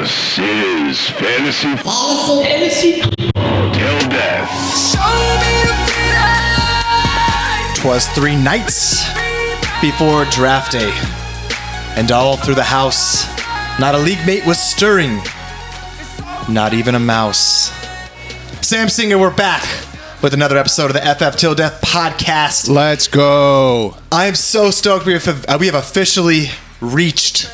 This is Fantasy Till Death. Twas 3 nights before draft day, and all through the house, not a league mate was stirring, not even a mouse. Sam Singer, we're back with another episode of the FFtilD podcast. Let's go. I'm so stoked. We have officially reached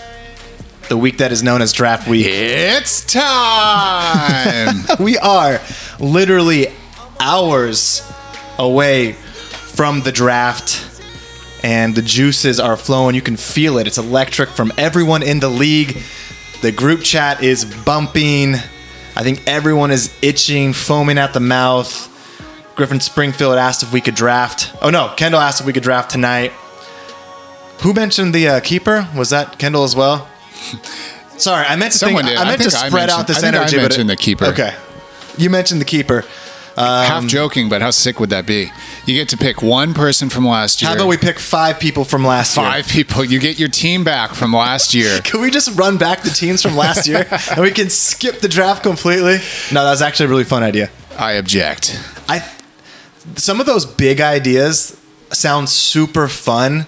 the week that is known as draft week. It's time. We are literally hours away from the draft, and the juices are flowing. You can feel it. It's electric from everyone in the league. The group chat is bumping. I think everyone is itching, foaming at the mouth. Griffin Springfield asked if we could draft. Oh no, Kendall asked if we could draft tonight. Who mentioned the keeper? Was that Kendall as well? Sorry, I meant to spread out this energy. I mentioned the keeper. Okay, you mentioned the keeper. Half joking, but how sick would that be? You get to pick one person from last year. How about we pick 5 people from last year? 5 people. You get your team back from last year. Can we just run back the teams from last year and we can skip the draft completely? No, that was actually a really fun idea. I object. Some of those big ideas sound super fun,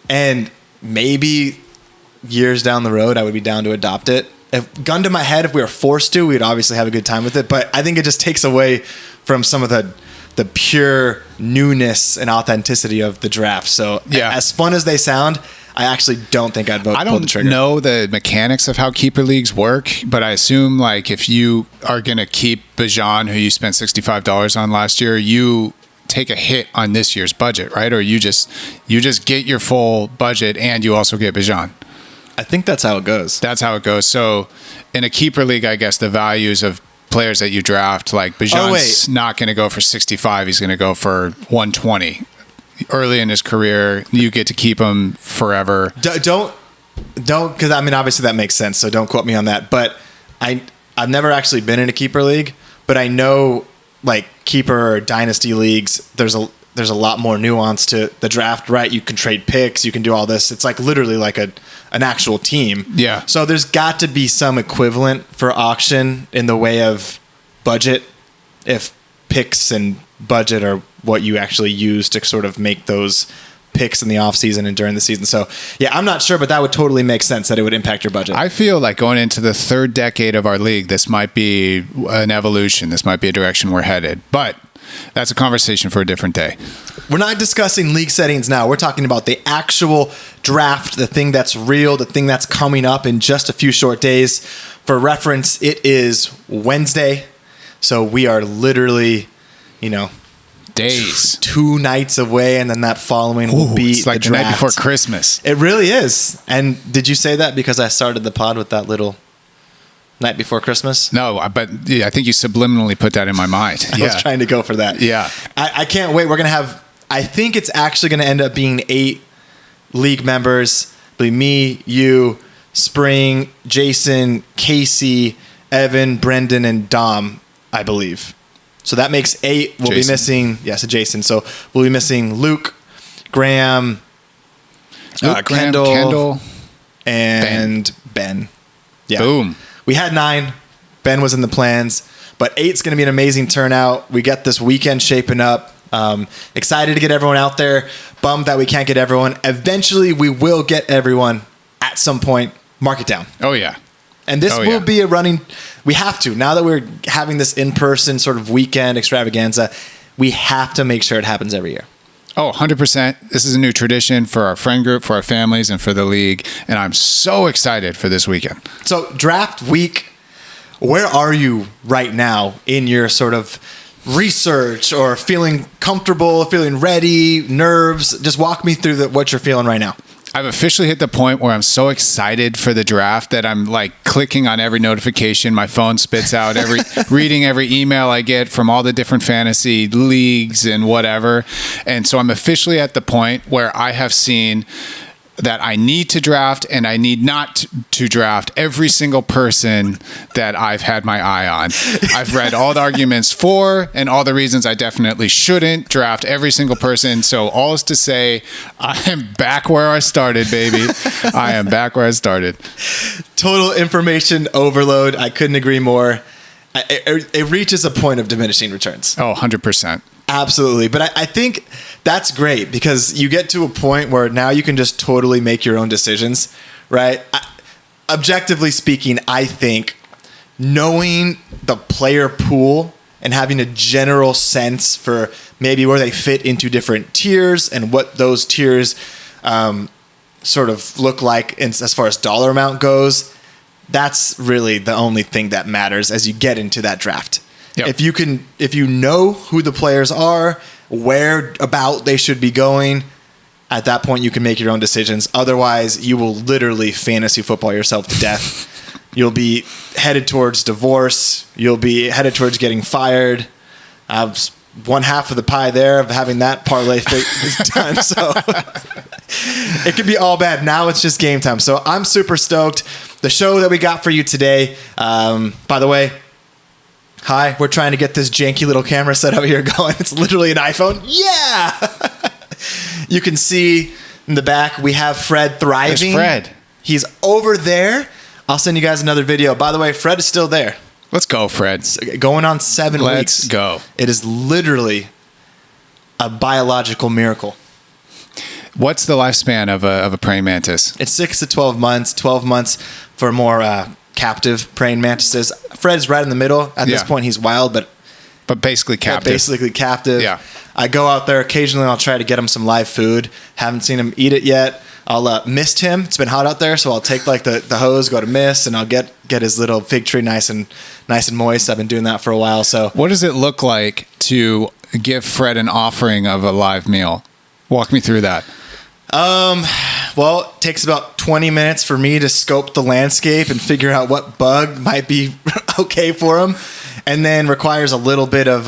and maybe years down the road I would be down to adopt it. If gun to my head, if we were forced to, we'd obviously have a good time with it, but I think it just takes away from some of the pure newness and authenticity of the draft. So yeah, as fun as they sound, I actually don't think I'd vote. I pull the trigger. don't know the mechanics of how keeper leagues work, but I assume like if you are going to keep Bijan, who you spent $65 on last year, you take a hit on this year's budget, right? Or you just get your full budget and you also get Bijan. I think that's how it goes. That's how it goes. So in a keeper league, I guess the values of players that you draft, like Bijan's not going to go for 65. He's going to go for 120. Early in his career, you get to keep him forever. Don't, because I mean, obviously that makes sense. So don't quote me on that. But I've never actually been in a keeper league, but I know like keeper or dynasty leagues, there's a lot more nuance to the draft, right? You can trade picks, you can do all this. It's like literally like an actual team. Yeah. So there's got to be some equivalent for auction in the way of budget, if picks and budget are what you actually use to sort of make those picks in the offseason and during the season. So yeah, I'm not sure, but that would totally make sense that it would impact your budget. I feel like going into the 3rd decade of our league, this might be an evolution. This might be a direction we're headed, but that's a conversation for a different day. We're not discussing league settings now. We're talking about the actual draft, the thing that's real, the thing that's coming up in just a few short days. For reference, it is Wednesday. So we are literally, days, 2 nights away, and then that following will be it's like the draft. Night before Christmas. It really is. And did you say that because I started the pod with that little night before Christmas? No, but yeah, I think you subliminally put that in my mind. I was trying to go for that. Yeah. I can't wait. We're going to have, I think it's actually going to end up being 8 league members. It'll be me, you, Spring, Jason, Casey, Evan, Brendan, and Dom, I believe. So that makes 8. We'll be missing, Jason. So we'll be missing Luke, Graham, Kendall, and Ben. Yeah. Boom. We had 9. Ben was in the plans, but 8's going to be an amazing turnout. We got this weekend shaping up. Excited to get everyone out there. Bummed that we can't get everyone. Eventually, we will get everyone at some point. Mark it down. Oh, yeah. And this will be a running... We have to. Now that we're having this in-person sort of weekend extravaganza, we have to make sure it happens every year. Oh, 100%. This is a new tradition for our friend group, for our families, and for the league. And I'm so excited for this weekend. So draft week, where are you right now in your sort of research or feeling comfortable, feeling ready, nerves? Just walk me through what you're feeling right now. I've officially hit the point where I'm so excited for the draft that I'm like clicking on every notification my phone spits out, reading every email I get from all the different fantasy leagues and whatever. And so I'm officially at the point where I have seen that I need to draft and I need not to draft every single person that I've had my eye on. I've read all the arguments for and all the reasons I definitely shouldn't draft every single person. So all is to say, I am back where I started, baby. I am back where I started. Total information overload. I couldn't agree more. It reaches a point of diminishing returns. Oh, 100%. Absolutely. But I think that's great because you get to a point where now you can just totally make your own decisions, right? Objectively speaking, I think knowing the player pool and having a general sense for maybe where they fit into different tiers and what those tiers sort of look like as far as dollar amount goes, that's really the only thing that matters as you get into that draft. Yep. If you know who the players are, where about they should be going, at that point you can make your own decisions. Otherwise, you will literally fantasy football yourself to death. You'll be headed towards divorce. You'll be headed towards getting fired. One half of the pie there of having that parlay is done. So it could be all bad. Now it's just game time. So I'm super stoked. The show that we got for you today, by the way, hi, we're trying to get this janky little camera set out here going. It's literally an iPhone. Yeah. You can see in the back, we have Fred thriving. There's Fred. He's over there. I'll send you guys another video. By the way, Fred is still there. Let's go, Fred. It's going on 7 weeks. Let's go. It is literally a biological miracle. What's the lifespan of a praying mantis? It's 6 to 12 months. 12 months for more captive praying mantises. Fred's right in the middle. At this point, he's wild, but basically captive. Basically captive. Yeah. I go out there occasionally. I'll try to get him some live food. Haven't seen him eat it yet. I'll mist him. It's been hot out there, so I'll take like the hose, go to mist, and I'll get his little fig tree nice and moist. I've been doing that for a while. So what does it look like to give Fred an offering of a live meal? Walk me through that. Well, it takes about 20 minutes for me to scope the landscape and figure out what bug might be okay for him, and then requires a little bit of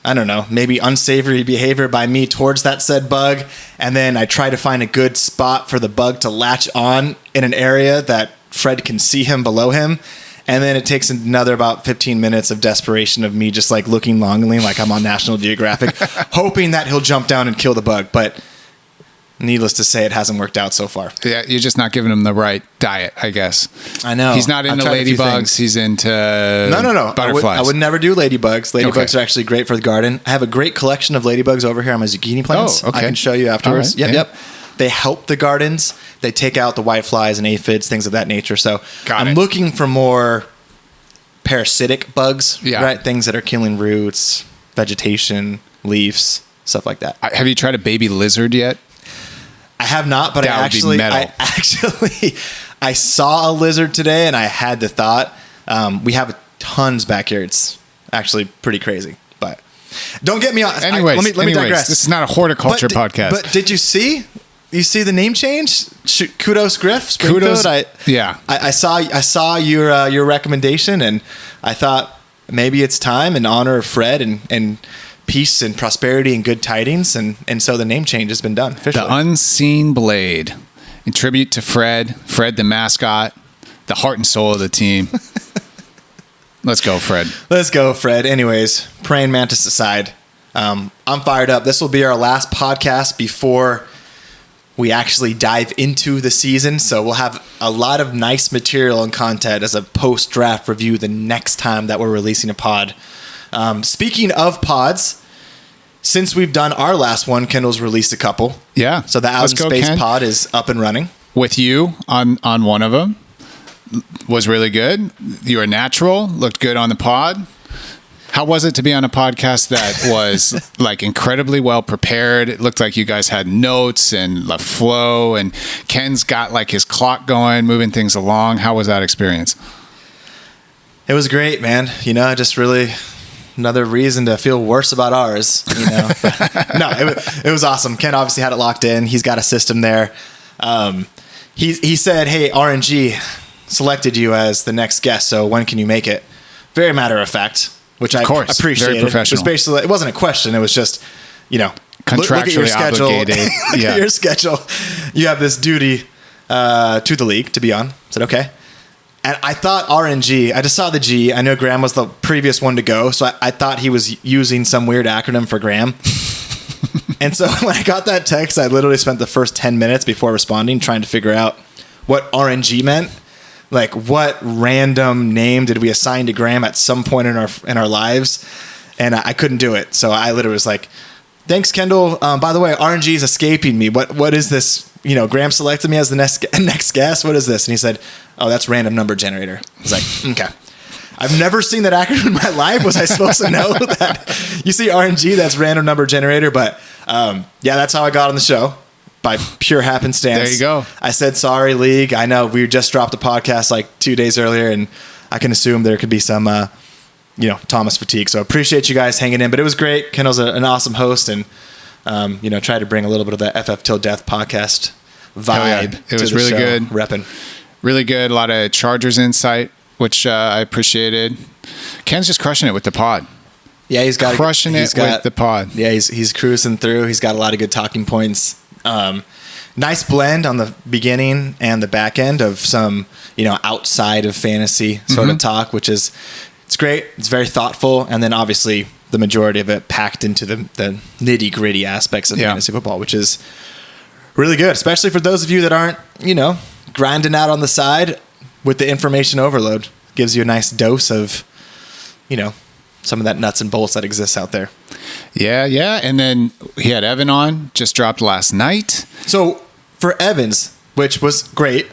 I don't know, maybe unsavory behavior by me towards that said bug. And then I try to find a good spot for the bug to latch on in an area that Fred can see him below him. And then it takes another about 15 minutes of desperation of me just like looking longingly like I'm on National Geographic, hoping that he'll jump down and kill the bug. But needless to say, it hasn't worked out so far. Yeah, you're just not giving him the right diet, I guess. I know. He's not into ladybugs. He's into butterflies. I would never do ladybugs. Ladybugs Okay. are actually great for the garden. I have a great collection of ladybugs over here on my zucchini plants. Oh, okay. I can show you afterwards. All right, Yep. They help the gardens. They take out the whiteflies and aphids, things of that nature. So I'm looking for more parasitic bugs, right? Things that are killing roots, vegetation, leaves, stuff like that. Have you tried a baby lizard yet? I have not, but I saw a lizard today, and I had the thought. We have tons back here. It's actually pretty crazy, but don't get me on. Anyways, let me digress. This is not a horticulture podcast. But did you see? You see the name change? Kudos, Griff. Kudos. I saw your recommendation, and I thought maybe it's time in honor of Fred and peace and prosperity and good tidings, and so the name change has been done officially. The Unseen Blade, in tribute to Fred the mascot, the heart and soul of the team. Let's go, Fred. Let's go, Fred. Anyways, praying mantis aside, I'm fired up. This will be our last podcast before we actually dive into the season, so we'll have a lot of nice material and content as a post-draft review the next time that we're releasing a pod. Speaking of pods, since we've done our last one, Kendall's released a couple. Yeah. So the Out in Space Ken. pod is up and running. With you on one of them. Was really good. You were natural. Looked good on the pod. How was it to be on a podcast that was like incredibly well prepared? It looked like you guys had notes and the flow, and Ken's got like his clock going, moving things along. How was that experience? It was great, man. You know, just really another reason to feel worse about ours, you know. No, it was awesome. Ken obviously had it locked in. He's got a system there. He said, "Hey, RNG selected you as the next guest, so when can you make it?" Very matter of fact, which I appreciated. Very professional. It was basically, it wasn't a question. It was just, you know, contractually obligated. Look at your schedule. You have this duty to the league to be on. I said, okay. And I thought RNG, I just saw the G. I know Graham was the previous one to go, so I thought he was using some weird acronym for Graham. And so when I got that text, I literally spent the first 10 minutes before responding trying to figure out what RNG meant. Like, what random name did we assign to Graham at some point in our lives? And I couldn't do it. So I literally was like, thanks, Kendall. By the way, RNG is escaping me. What is this? You know, Graham selected me as the next guest. What is this? And he said, oh, that's random number generator. I was like, okay. I've never seen that acronym in my life. Was I supposed to know that? You see RNG, that's random number generator. But yeah, that's how I got on the show, by pure happenstance. There you go. I said, sorry, league. I know we just dropped a podcast like 2 days earlier, and I can assume there could be some, Thomas fatigue. So appreciate you guys hanging in. But it was great. Kendall's an awesome host, and, try to bring a little bit of the FFtilD podcast vibe. It was really good. Repping. Really good. A lot of Chargers insight, which I appreciated. Ken's just crushing it with the pod. Yeah, he's crushing it with the pod. Yeah, he's cruising through. He's got a lot of good talking points. Nice blend on the beginning and the back end of some, outside of fantasy sort of talk, which is, it's great. It's very thoughtful. And then obviously the majority of it packed into the nitty gritty aspects of fantasy football, which is really good, especially for those of you that aren't, grinding out on the side with the information overload. Gives you a nice dose of, some of that nuts and bolts that exists out there. Yeah. And then he had Evan on, just dropped last night. So for Evans, which was great,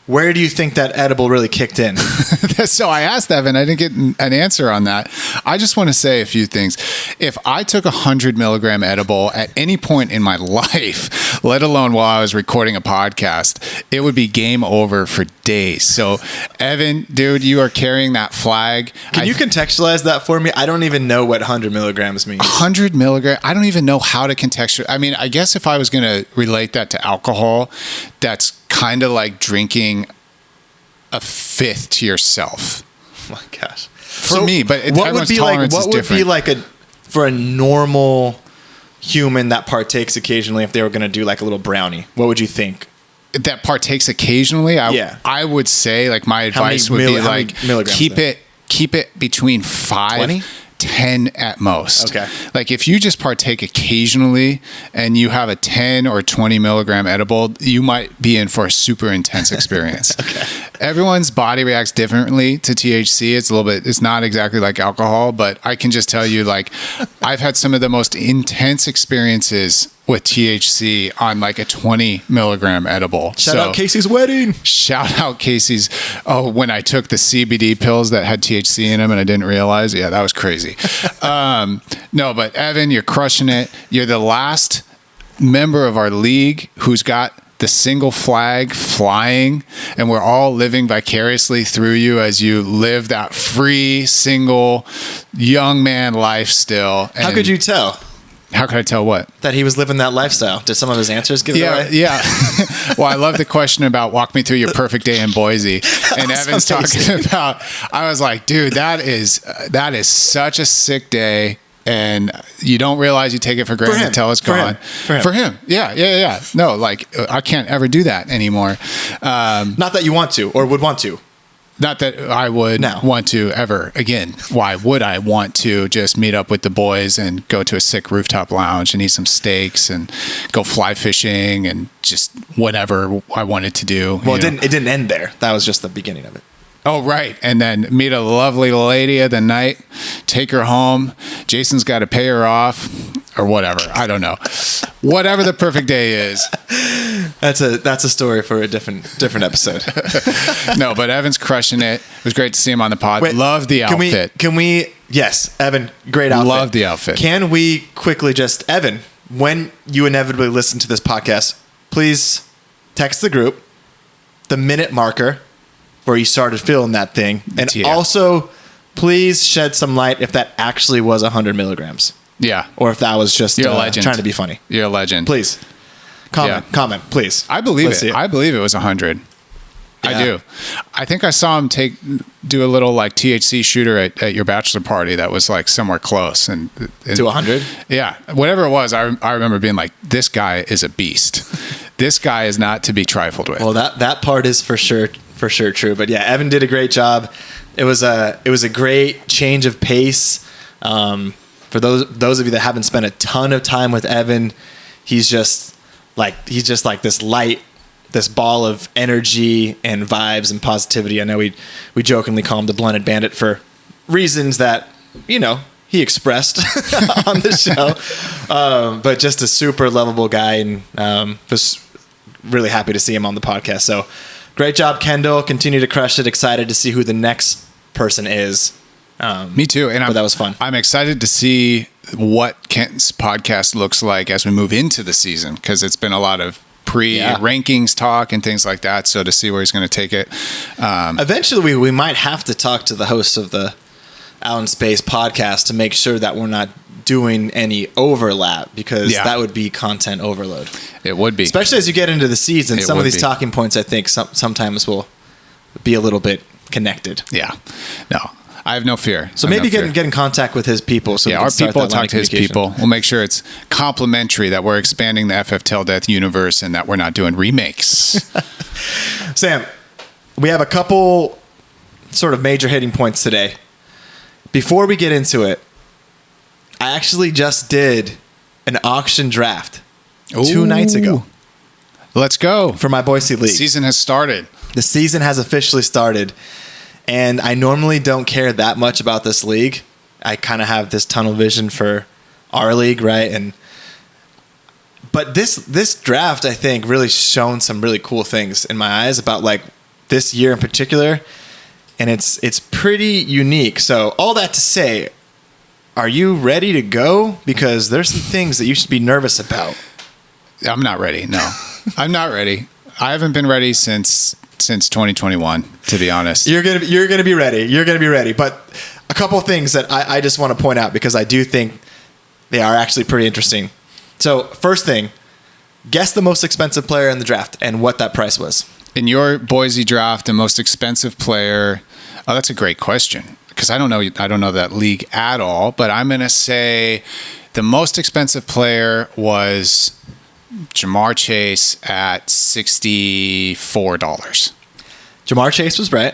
where do you think that edible really kicked in? So I asked Evan, I didn't get an answer on that. I just want to say a few things. If I took 100 milligram edible at any point in my life, let alone while I was recording a podcast, it would be game over for days. So Evan, dude, you are carrying that flag. Can you contextualize that for me? I don't even know what 100 milligrams means. 100 milligram. I don't even know how to contextualize. I mean, I guess if I was going to relate that to alcohol, that's kind of like drinking a fifth to yourself. Oh my gosh. For me, but everyone's tolerance is different. What would be like for a normal human that partakes occasionally if they were going to do like a little brownie? What would you think? That partakes occasionally? I would say like my advice would be like keep it between 5 20? 10 at most. Okay. Like if you just partake occasionally and you have a 10 or 20 milligram edible, you might be in for a super intense experience. Okay. Everyone's body reacts differently to THC. It's not exactly like alcohol, but I can just tell you, like, I've had some of the most intense experiences with THC on like a 20 milligram edible. Shout out Casey's wedding. Shout out Casey's. Oh, when I took the CBD pills that had THC in them and I didn't realize. Yeah, that was crazy. No, but Evan, you're crushing it. You're the last member of our league who's got the single flag flying, and we're all living vicariously through you as you live that free, single, young man life still. And how could you tell? How could I tell what? That he was living that lifestyle. Did some of his answers give it away? Yeah. Well, I love the question about walk me through your perfect day in Boise. And Evan's talking about, I was like, dude, that is such a sick day. And you don't realize you take it for granted until it's gone. For him. Yeah. No, like I can't ever do that anymore. Not that you want to or would want to. Not that I would want to ever again. Why would I want to just meet up with the boys and go to a sick rooftop lounge and eat some steaks and go fly fishing and just whatever I wanted to do? Well, it didn't end there. That was just the beginning of it. Oh, right. And then meet a lovely lady of the night, take her home. Jason's got to pay her off or whatever. I don't know. Whatever the perfect day is. That's a story for a different episode. No, but Evan's crushing it. It was great to see him on the pod. Wait, love the outfit. Can we? Yes, Evan, great outfit. Love the outfit. Can we quickly just, Evan, when you inevitably listen to this podcast, please text the group the minute marker where you started feeling that thing. And also, please shed some light if that actually was 100 milligrams. Yeah. Or if that was just trying to be funny. You're a legend. Please. Comment, please. I believe it. I believe it was 100. I Yeah. do. I think I saw him do a little like THC shooter at your bachelor party that was like somewhere close and To 100? Yeah, whatever it was, I remember being like, this guy is a beast. This guy is not to be trifled with. Well, that part is for sure true. But yeah, Evan did a great job. It was a great change of pace. For those of you that haven't spent a ton of time with Evan, he's just like this ball of energy and vibes and positivity. I know we jokingly call him the Blunted Bandit for reasons that, he expressed on the show. But just a super lovable guy, and just really happy to see him on the podcast. So great job, Kendall. Continue to crush it. Excited to see who the next person is. Me too. And that was fun. I'm excited to see what Kent's podcast looks like as we move into the season, because it's been a lot of pre-rankings talk and things like that. So to see where he's going to take it. Eventually, we might have to talk to the host of the Out in Space podcast to make sure that we're not doing any overlap, because that would be content overload. It would be. Especially as you get into the season, some of these talking points, I think, sometimes will be a little bit connected. Yeah. No. I have no fear. So maybe get in contact with his people. So our people talk to his people. We'll make sure it's complimentary, that we're expanding the FFtilD universe and that we're not doing remakes. Sam, we have a couple sort of major hitting points today. Before we get into it, I actually just did an auction draft 2 nights ago. Let's go. For my Boise League. The season has started. The season has officially started. And I normally don't care that much about this league. I kind of have this tunnel vision for our league, right? But this draft, I think, really shown some really cool things in my eyes about like this year in particular. And it's pretty unique. So all that to say, are you ready to go? Because there's some things that you should be nervous about. I'm not ready. No, I'm not ready. I haven't been ready since 2021, to be honest. You're gonna be ready. You're gonna be ready. But a couple of things that I just want to point out, because I do think they are actually pretty interesting. So first thing, guess the most expensive player in the draft and what that price was. In your Boise draft, the most expensive player. Oh, that's a great question, because I don't know that league at all. But I'm gonna say the most expensive player was Jamar Chase at $64. Jamar Chase was right.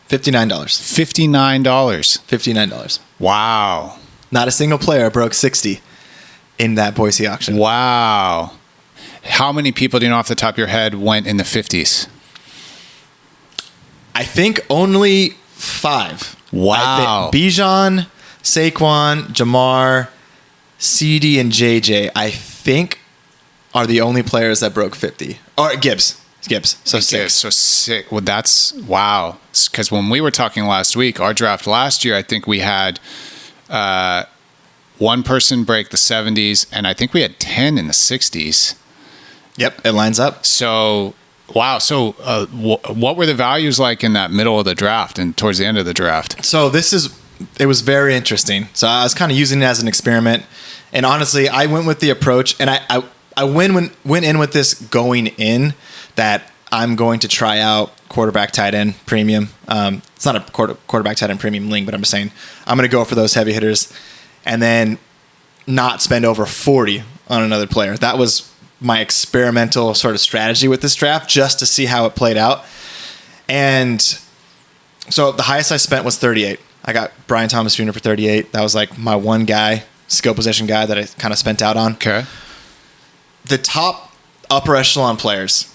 $59. $59. Wow. Not a single player broke 60 in that Boise auction. Wow. How many people do you know off the top of your head went in the 50s? I think only 5. Wow. Bijan, Saquon, Jamar, CD, and JJ, I think, are the only players that broke 50. Or Gibbs. So 6. So 6. Well, that's wow. Because when we were talking last week, our draft last year, I think we had one person break the 70s, and I think we had 10 in the 60s. Yep, it lines up. So, wow. So what were the values like in that middle of the draft and towards the end of the draft? So it was very interesting. So I was kind of using it as an experiment. And honestly, I went with the approach, and I went in with this going in that I'm going to try out quarterback tight end premium. It's not a quarterback tight end premium league, but I'm just saying I'm going to go for those heavy hitters and then not spend over 40 on another player. That was my experimental sort of strategy with this draft, just to see how it played out. And so the highest I spent was 38. I got Brian Thomas Jr. for 38. That was like my one guy, skill position guy that I kind of spent out on. Okay. The top upper echelon players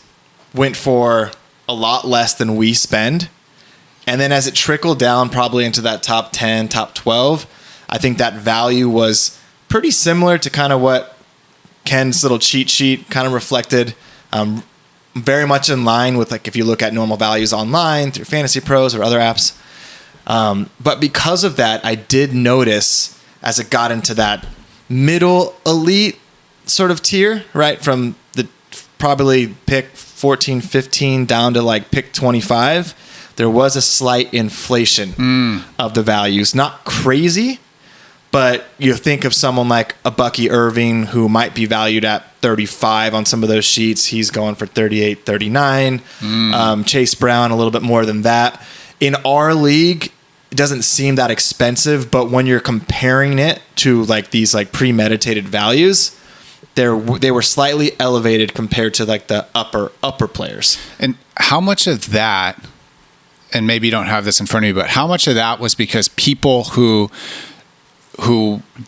went for a lot less than we spend. And then as it trickled down probably into that top 10, top 12, I think that value was pretty similar to kind of what Ken's little cheat sheet kind of reflected. Very much in line with, like, if you look at normal values online through Fantasy Pros or other apps. But because of that, I did notice as it got into that middle elite sort of tier, right, from the probably pick 14, 15 down to like pick 25, there was a slight inflation of the values. Not crazy, But you think of someone like a Bucky Irving who might be valued at 35 on some of those sheets. He's going for 38, 39. Chase Brown, a little bit more than that. In our league, it doesn't seem that expensive, but when you're comparing it to like these like premeditated values, they were slightly elevated compared to like the upper players. And how much of that, and maybe you don't have this in front of you, but how much of that was because people who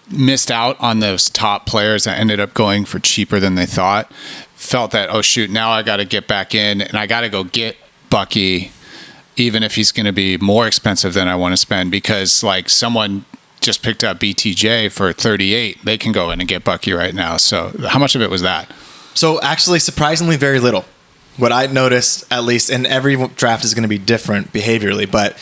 missed out on those top players that ended up going for cheaper than they thought felt that, oh shoot, now I got to get back in and I got to go get Bucky, even if he's going to be more expensive than I want to spend, because like someone just picked up BTJ for 38, they can go in and get Bucky right now. So how much of it was that? So actually, surprisingly, very little. What I noticed, at least, and every draft is going to be different behaviorally, but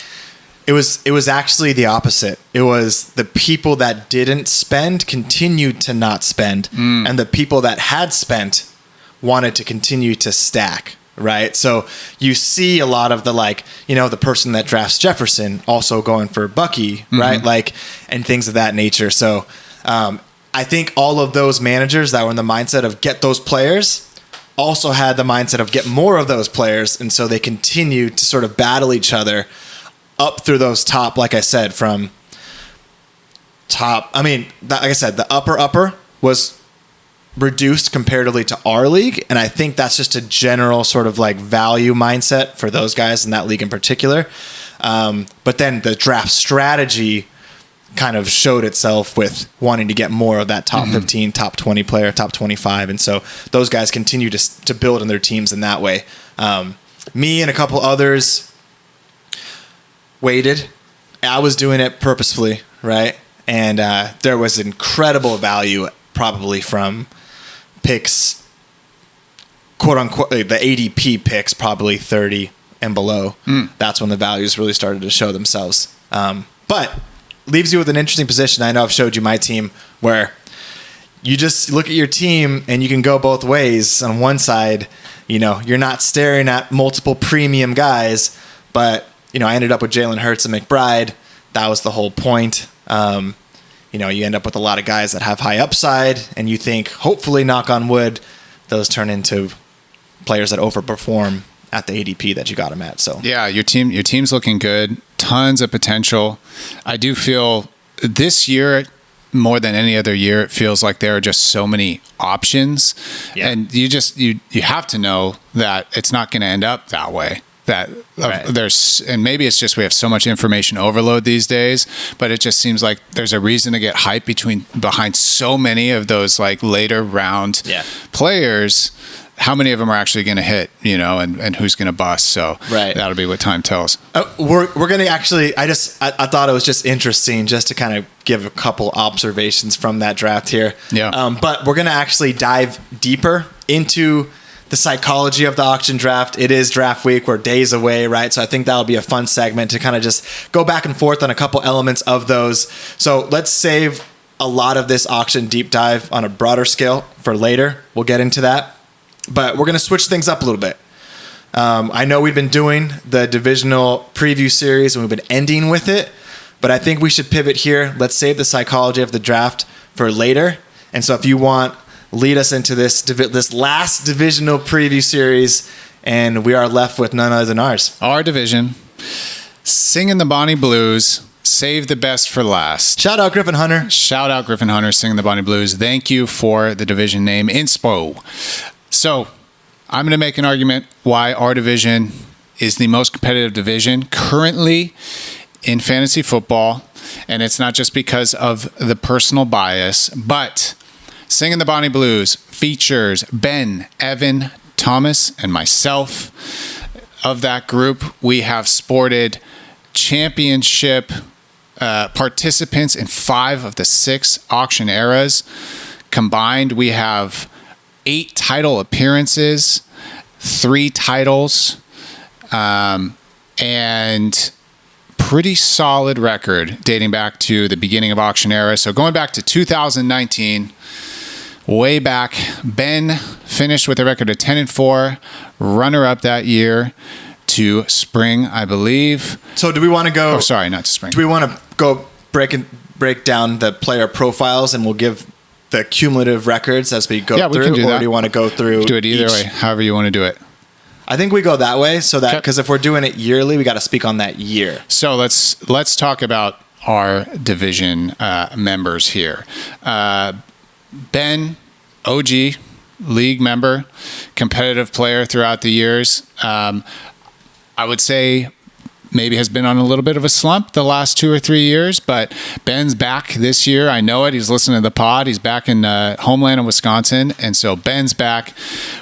it was actually the opposite. It was the people that didn't spend continued to not spend, and the people that had spent wanted to continue to stack, right? So you see a lot of the like, the person that drafts Jefferson also going for Bucky, right? Like, and things of that nature. So I think all of those managers that were in the mindset of get those players also had the mindset of get more of those players, and so they continue to sort of battle each other up through those top, like I said, from top. I mean, like I said, the upper was reduced comparatively to our league, and I think that's just a general sort of like value mindset for those guys in that league in particular. But then the draft strategy kind of showed itself with wanting to get more of that top 15, top 20 player, top 25, and so those guys continue to build in their teams in that way. Me and a couple others waited. I was doing it purposefully, right? And there was incredible value probably from picks, quote unquote, the ADP picks, probably 30 and below. That's when the values really started to show themselves. But leaves you with an interesting position. I know I've showed you my team where you just look at your team and you can go both ways. On one side, you're not staring at multiple premium guys, but I ended up with Jalen Hurts and McBride. That was the whole point. You end up with a lot of guys that have high upside, and you think, hopefully, knock on wood, those turn into players that overperform at the ADP that you got them at. So yeah, your team's looking good. Tons of potential. I do feel this year, more than any other year, it feels like there are just so many options, and you have to know that it's not going to end up that way. There's, and maybe it's just we have so much information overload these days, but it just seems like there's a reason to get hype behind so many of those like later round players. How many of them are actually going to hit, and who's going to bust? So that'll be what time tells. We're going to actually, I thought it was just interesting just to kind of give a couple observations from that draft here. Yeah. But we're going to actually dive deeper into the psychology of the auction draft. It is draft week. We're days away, right? So I think that'll be a fun segment to kind of just go back and forth on a couple elements of those. So let's save a lot of this auction deep dive on a broader scale for later. We'll get into that. But we're going to switch things up a little bit. I know we've been doing the divisional preview series and we've been ending with it, but I think we should pivot here. Let's save the psychology of the draft for later. And so if you want, lead us into this last divisional preview series, and we are left with none other than ours. Our division, singing the Bonnie Blues, save the best for last. Shout out Griffin Hunter. Shout out Griffin Hunter, singing the Bonnie Blues. Thank you for the division name, Inspo. So I'm going to make an argument why our division is the most competitive division currently in fantasy football, and it's not just because of the personal bias, but Singing the Bonnie Blues features Ben, Evan, Thomas, and myself. Of that group, we have sported championship participants in 5 of the 6 auction eras. Combined, we have 8 title appearances, 3 titles, and pretty solid record dating back to the beginning of auction era. So going back to 2019, way back, Ben finished with a record of 10-4, runner-up that year to spring, I believe. So do we want to go... Oh, sorry, not to spring. Do we want to go break break down the player profiles and we'll give the cumulative records as we go through? We can do that. Or do you want to go through? Do it either way, however you want to do it. I think we go that way, so that because if we're doing it yearly, we got to speak on that year. So let's talk about our division members here. Ben, OG, league member, competitive player throughout the years. I would say maybe has been on a little bit of a slump the last 2 or 3 years, but Ben's back this year. I know it. He's listening to the pod. He's back in homeland in Wisconsin, and so Ben's back.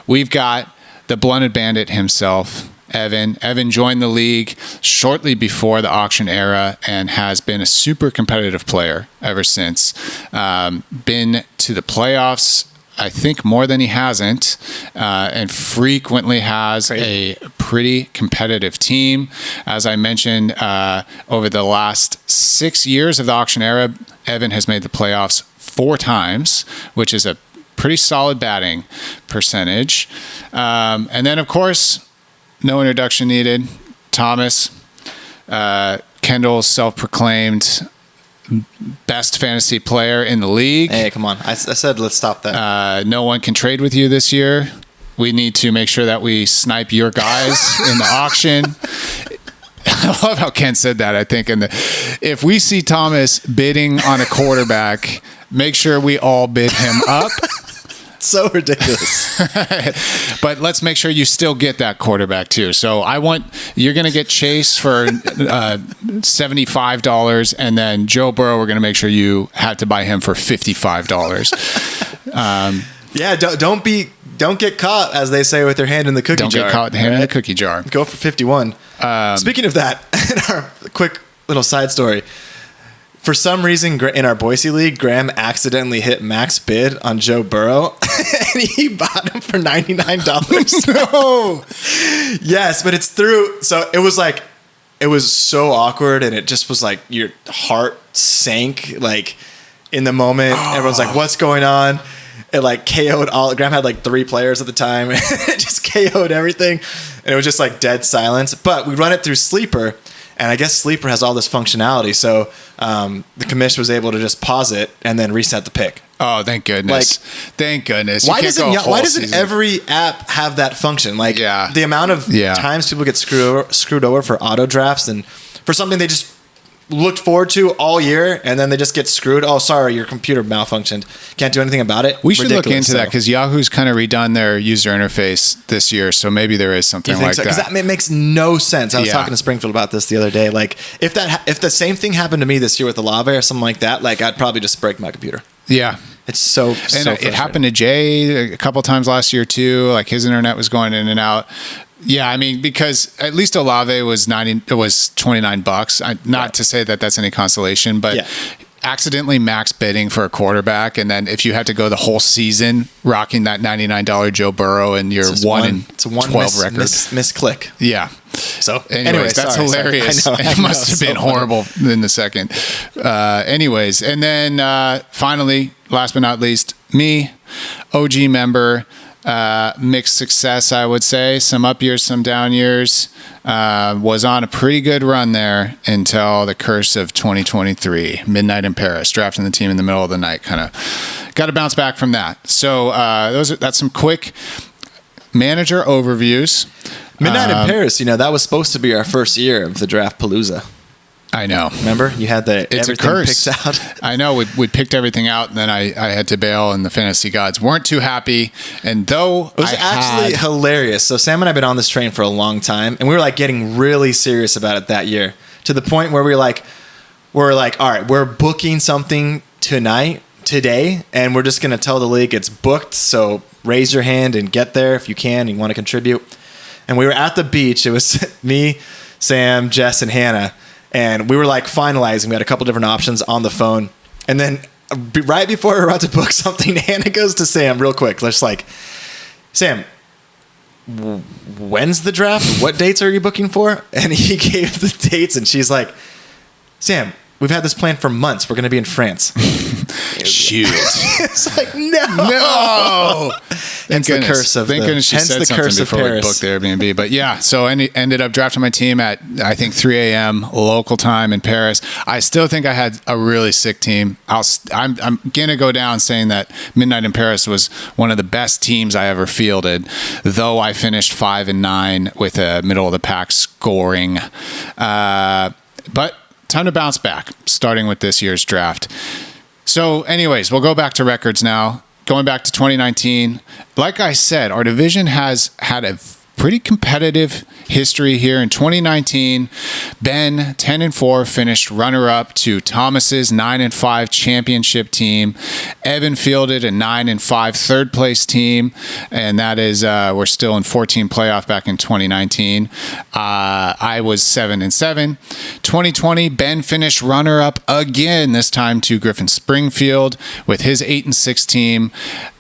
We've got the Blunted Bandit himself, Evan. Evan joined the league shortly before the auction era and has been a super competitive player ever since. Been to the playoffs, I think, more than he hasn't, and frequently has a pretty competitive team. As I mentioned, over the last 6 years of the auction era, Evan has made the playoffs 4 times, which is a pretty solid batting percentage. And then, of course, no introduction needed. Thomas, Kendall's self-proclaimed best fantasy player in the league. Hey, come on. I said let's stop that. No one can trade with you this year. We need to make sure that we snipe your guys in the auction. I love how Ken said that, I think. If we see Thomas bidding on a quarterback, make sure we all bid him up. So ridiculous. But let's make sure you still get that quarterback too. So you're going to get Chase for $75, and then Joe Burrow, we're going to make sure you had to buy him for $55. Yeah, don't get caught, as they say, with your hand in the cookie jar. Don't get caught with the hand in the cookie jar. Go for 51. Speaking of that, in our quick little side story, for some reason in our Boise league, Graham accidentally hit max bid on Joe Burrow, and he bought him for $99. No. Yes, but it's through. So it was so awkward, and it just was like your heart sank like in the moment. Everyone's like, "What's going on?" It like KO'd all. Graham had like 3 players at the time. It just KO'd everything, and it was just like dead silence. But we run it through Sleeper. And I guess Sleeper has all this functionality, so the commish was able to just pause it and then reset the pick. Oh, thank goodness! Thank goodness. Why doesn't every app have that function? Like the amount of times people get screwed over for auto drafts and for something they just looked forward to all year, and then they just get screwed. Oh, sorry, your computer malfunctioned. Can't do anything about it. We should look into that because Yahoo's kind of redone their user interface this year, so maybe there is something like that. Because that makes no sense. I was talking to Springfield about this the other day. Like, if the same thing happened to me this year with the Lave or something like that, like I'd probably just break my computer. Yeah. It's so it happened to Jay a couple times last year too. Like his internet was going in and out. Yeah, I mean, because at least Olave was $29. Not to say that that's any consolation, but accidentally max bidding for a quarterback, and then if you had to go the whole season rocking that $99 Joe Burrow and your 1-12 record, misclick. Yeah. So, anyways, that's hilarious. Sorry. It must have been horrible in the second. Anyways, and then finally, last but not least, me, OG member. Mixed success, I would say. Some up years, some down years. Was on a pretty good run there until the curse of 2023. Midnight in Paris, drafting the team in the middle of the night. Kind of got to bounce back from that. So that's some quick manager overviews. Midnight in Paris, that was supposed to be our first year of the Draft Palooza. I know. Remember, you had it's a curse. Picked out. I know. We picked everything out, and then I had to bail, and the fantasy gods weren't too happy. And though it was actually hilarious. So Sam and I have been on this train for a long time, and we were like getting really serious about it that year, to the point where we're like, all right, we're booking something today, and we're just gonna tell the league it's booked. So raise your hand and get there if you can and want to contribute. And we were at the beach. It was me, Sam, Jess, and Hannah. And we were like finalizing. We had a couple different options on the phone. And then right before we were about to book something, Hannah goes to Sam real quick. Just like, Sam, when's the draft? What dates are you booking for? And he gave the dates, and she's like, Sam, we've had this plan for months. We're going to be in France. Shoot. It's like, no. Hence the curse of Thank goodness she said something before we booked the Airbnb. But yeah, so ended up drafting my team at, I think, 3 a.m. local time in Paris. I still think I had a really sick team. I'm going to go down saying that Midnight in Paris was one of the best teams I ever fielded, though I finished 5-9 with a middle of the pack scoring. But time to bounce back, starting with this year's draft. So anyways, we'll go back to records now. Going back to 2019, like I said, our division has had a pretty competitive history here. In 2019, Ben, 10-4, finished runner-up to Thomas's 9-5 championship team. Evan fielded a 9-5 third-place team, and that is we're still in 14 playoff back in 2019. I was 7-7. 2020, Ben finished runner-up again, this time to Griffin Springfield with his 8-6 team.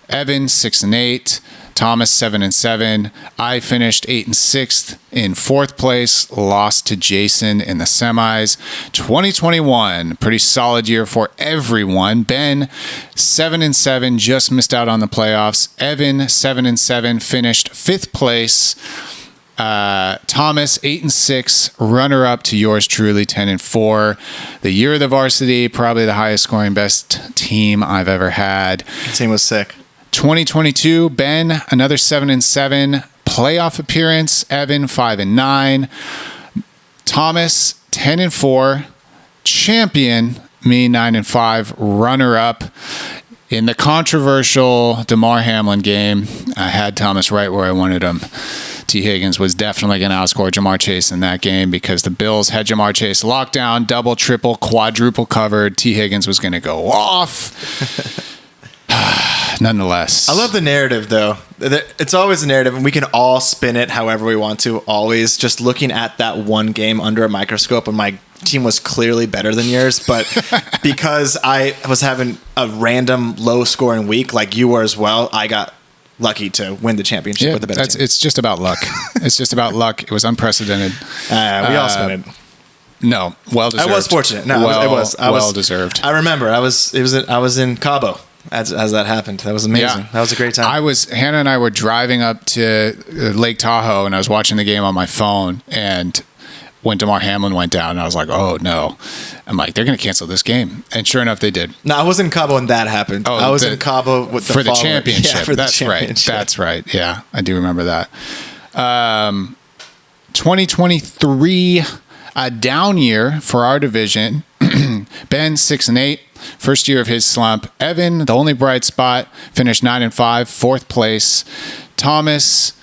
Evan 6-8. Thomas 7-7. I finished 8-6 in fourth place, lost to Jason in the semis. 2021, pretty solid year for everyone. Ben 7-7, just missed out on the playoffs. Evan 7-7, finished fifth place. Thomas 8-6, runner up to yours truly 10-4. The year of the varsity, probably the highest scoring, best team I've ever had. The team was sick. 2022, Ben, another 7-7 playoff appearance. Evan, 5-9. Thomas, 10-4. Champion, me, 9-5. Runner-up. In the controversial DeMar Hamlin game, I had Thomas right where I wanted him. T. Higgins was definitely going to outscore Jamar Chase in that game because the Bills had Jamar Chase locked down, double, triple, quadruple covered. T. Higgins was going to go off. Nonetheless, I love the narrative, though. It's always a narrative, and we can all spin it however we want to, always. Just looking at that one game under a microscope, and my team was clearly better than yours, but because I was having a random low-scoring week like you were as well, I got lucky to win the championship with the better team. It's just about luck. It's just about luck. It was unprecedented. We all spin it. No, well deserved. I was fortunate. No, it was well deserved. I remember. I was in Cabo. As that happened. That was amazing. Yeah. That was a great time. Hannah and I were driving up to Lake Tahoe, and I was watching the game on my phone, and when DeMar Hamlin went down, I was like, oh no. I'm like, they're going to cancel this game. And sure enough, they did. No, I was in Cabo when that happened. I was in Cabo with the championship. Yeah, That's right. That's right. Yeah, I do remember that. 2023, a down year for our division. Ben, 6-8. First year of his slump. Evan, the only bright spot, finished 9-5, fourth place. Thomas,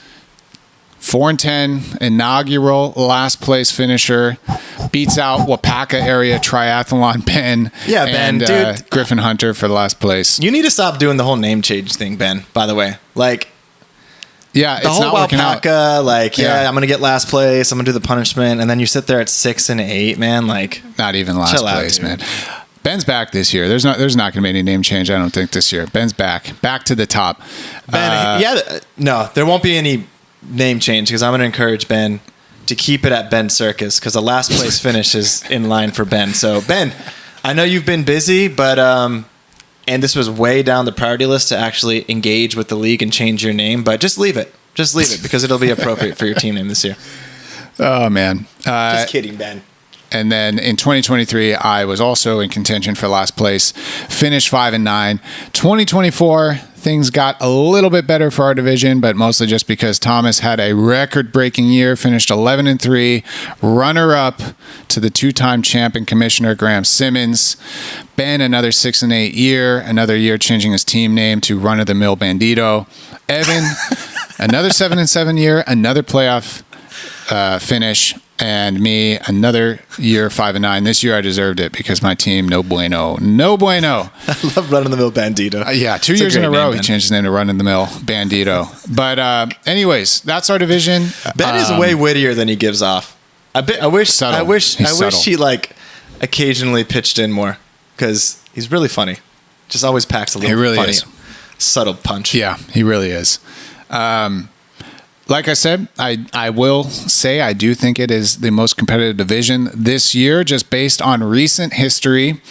4-10, inaugural last place finisher. Beats out Wapaka area triathlon Ben. Yeah, Ben, dude. Griffin Hunter for the last place. You need to stop doing the whole name change thing, Ben, by the way. Like, yeah, the it's whole not working Wapaka, out. like, yeah, I'm going to get last place. I'm going to do the punishment. And then you sit there at 6 and 8, man. Like, not even last place, man. Ben's back this year. There's not going to be any name change, I don't think, this year. Ben's back to the top. Ben, no, there won't be any name change because I'm going to encourage Ben to keep it at Ben Circus because the last place finish is in line for Ben. So Ben, I know you've been busy, but and this was way down the priority list to actually engage with the league and change your name, but just leave it because it'll be appropriate for your team name this year. Oh man, just kidding, Ben. And then in 2023, I was also in contention for last place, finished 5-9. 2024, things got a little bit better for our division, but mostly just because Thomas had a record-breaking year, finished 11-3, runner-up to the two-time champ and commissioner Graham Simmons. Ben, another 6-8 year, another year changing his team name to Run-of-the-Mill Bandito. Evan, another 7-7 year, another playoff finish. And me, another year 5-9. This year I deserved it because my team, no bueno. I love Run-of-the-Mill Bandito. Yeah, 2 years in a row he changed his name to Run-of-the-Mill Bandito. But anyways, that's our division. Ben is way wittier than he gives off. I wish he like occasionally pitched in more because he's really funny. Just always packs a little funny, subtle punch. Yeah, he really is. Like I said, I will say I do think it is the most competitive division this year, just based on recent history.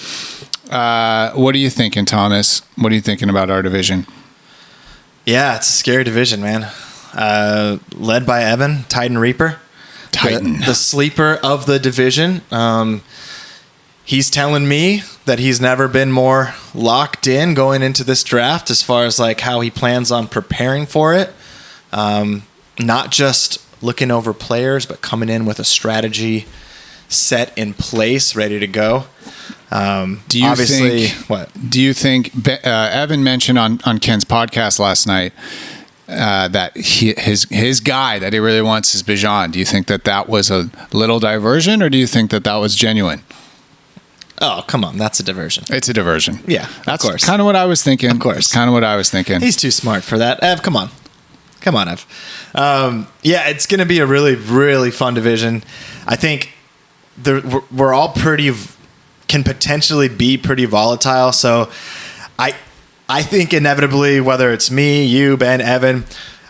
What are you thinking, Thomas? What are you thinking about our division? Yeah, it's a scary division, man. Led by Evan, Titan Reaper. The sleeper of the division. he's telling me that he's never been more locked in going into this draft as far as like how he plans on preparing for it. Not just looking over players, but coming in with a strategy set in place, ready to go. Do you obviously, think? What do you think? Evan mentioned on Ken's podcast last night that his guy that he really wants is Bijan. Do you think that was a little diversion, or do you think that was genuine? Oh, come on, that's a diversion. It's a diversion. Yeah, that's of course. Kind of what I was thinking. Of course, kind of what I was thinking. He's too smart for that. Ev, come on, Ev. Yeah, it's going to be a really, really fun division. I think we're all can potentially be pretty volatile. So I think inevitably, whether it's me, you, Ben, Evan,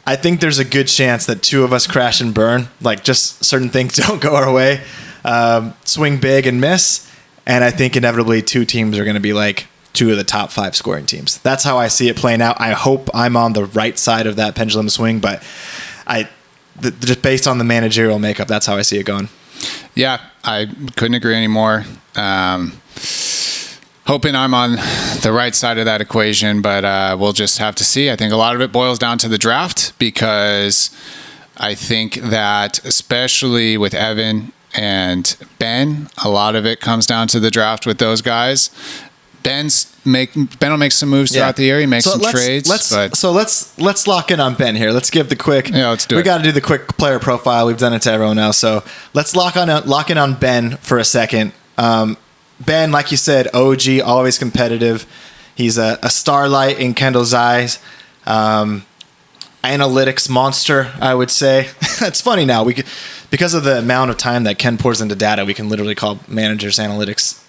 I think there's a good chance that two of us crash and burn. Like, just certain things don't go our way. Swing big and miss. And I think inevitably two teams are going to be like two of the top 5 scoring teams. That's how I see it playing out. I hope I'm on the right side of that pendulum swing, but just based on the managerial makeup, that's how I see it going. Yeah, I couldn't agree anymore. Hoping I'm on the right side of that equation, but we'll just have to see. I think a lot of it boils down to the draft, because I think that especially with Evan and Ben, a lot of it comes down to the draft with those guys. Ben will make some moves throughout the year. He makes some trades. Let's lock in on Ben here. Let's give the quick. Yeah, let's do it. We got to do the quick player profile. We've done it to everyone else. So let's lock in on Ben for a second. Ben, like you said, OG, always competitive. He's a starlight in Kendall's eyes. Analytics monster, I would say. It's funny now. Because of the amount of time that Ken pours into data, we can literally call managers analytics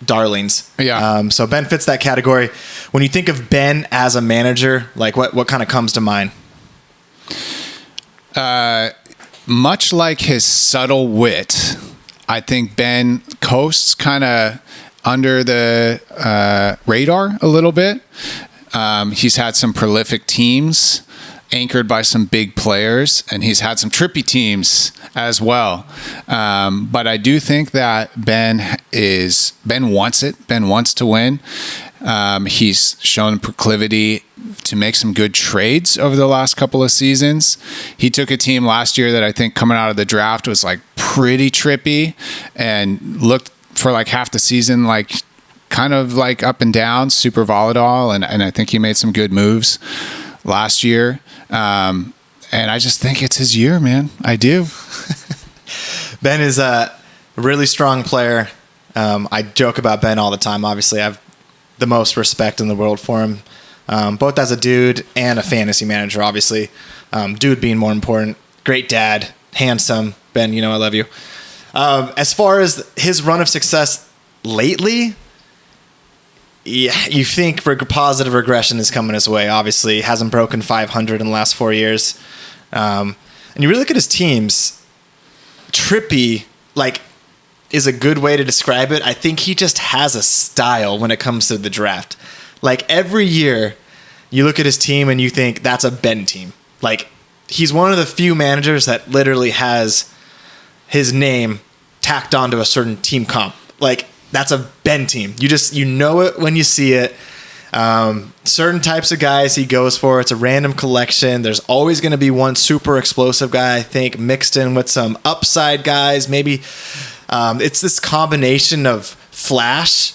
darlings. Yeah. So Ben fits that category. When you think of Ben as a manager, like what kind of comes to mind? Much like his subtle wit, I think Ben coasts kind of under the radar a little bit. He's had some prolific teams anchored by some big players, and he's had some trippy teams as well. But I do think that Ben wants it. Ben wants to win. He's shown proclivity to make some good trades over the last couple of seasons. He took a team last year that I think coming out of the draft was like pretty trippy, and looked for like half the season like kind of like up and down, super volatile, and I think he made some good moves last year. And I just think it's his year, man. I do. Ben is a really strong player. I joke about Ben all the time. Obviously, I have the most respect in the world for him, both as a dude and a fantasy manager, obviously. Dude being more important. Great dad, handsome. Ben, you know I love you. As far as his run of success lately, yeah, you think positive regression is coming his way. Obviously, hasn't broken 500 in the last 4 years. And you really look at his teams, trippy, like, is a good way to describe it. I think he just has a style when it comes to the draft. Like, every year, you look at his team and you think that's a Ben team. Like, he's one of the few managers that literally has his name tacked onto a certain team comp. Like, that's a Ben team. You know it when you see it. Certain types of guys he goes for. It's a random collection. There's always going to be one super explosive guy, I think, mixed in with some upside guys. Maybe it's this combination of flash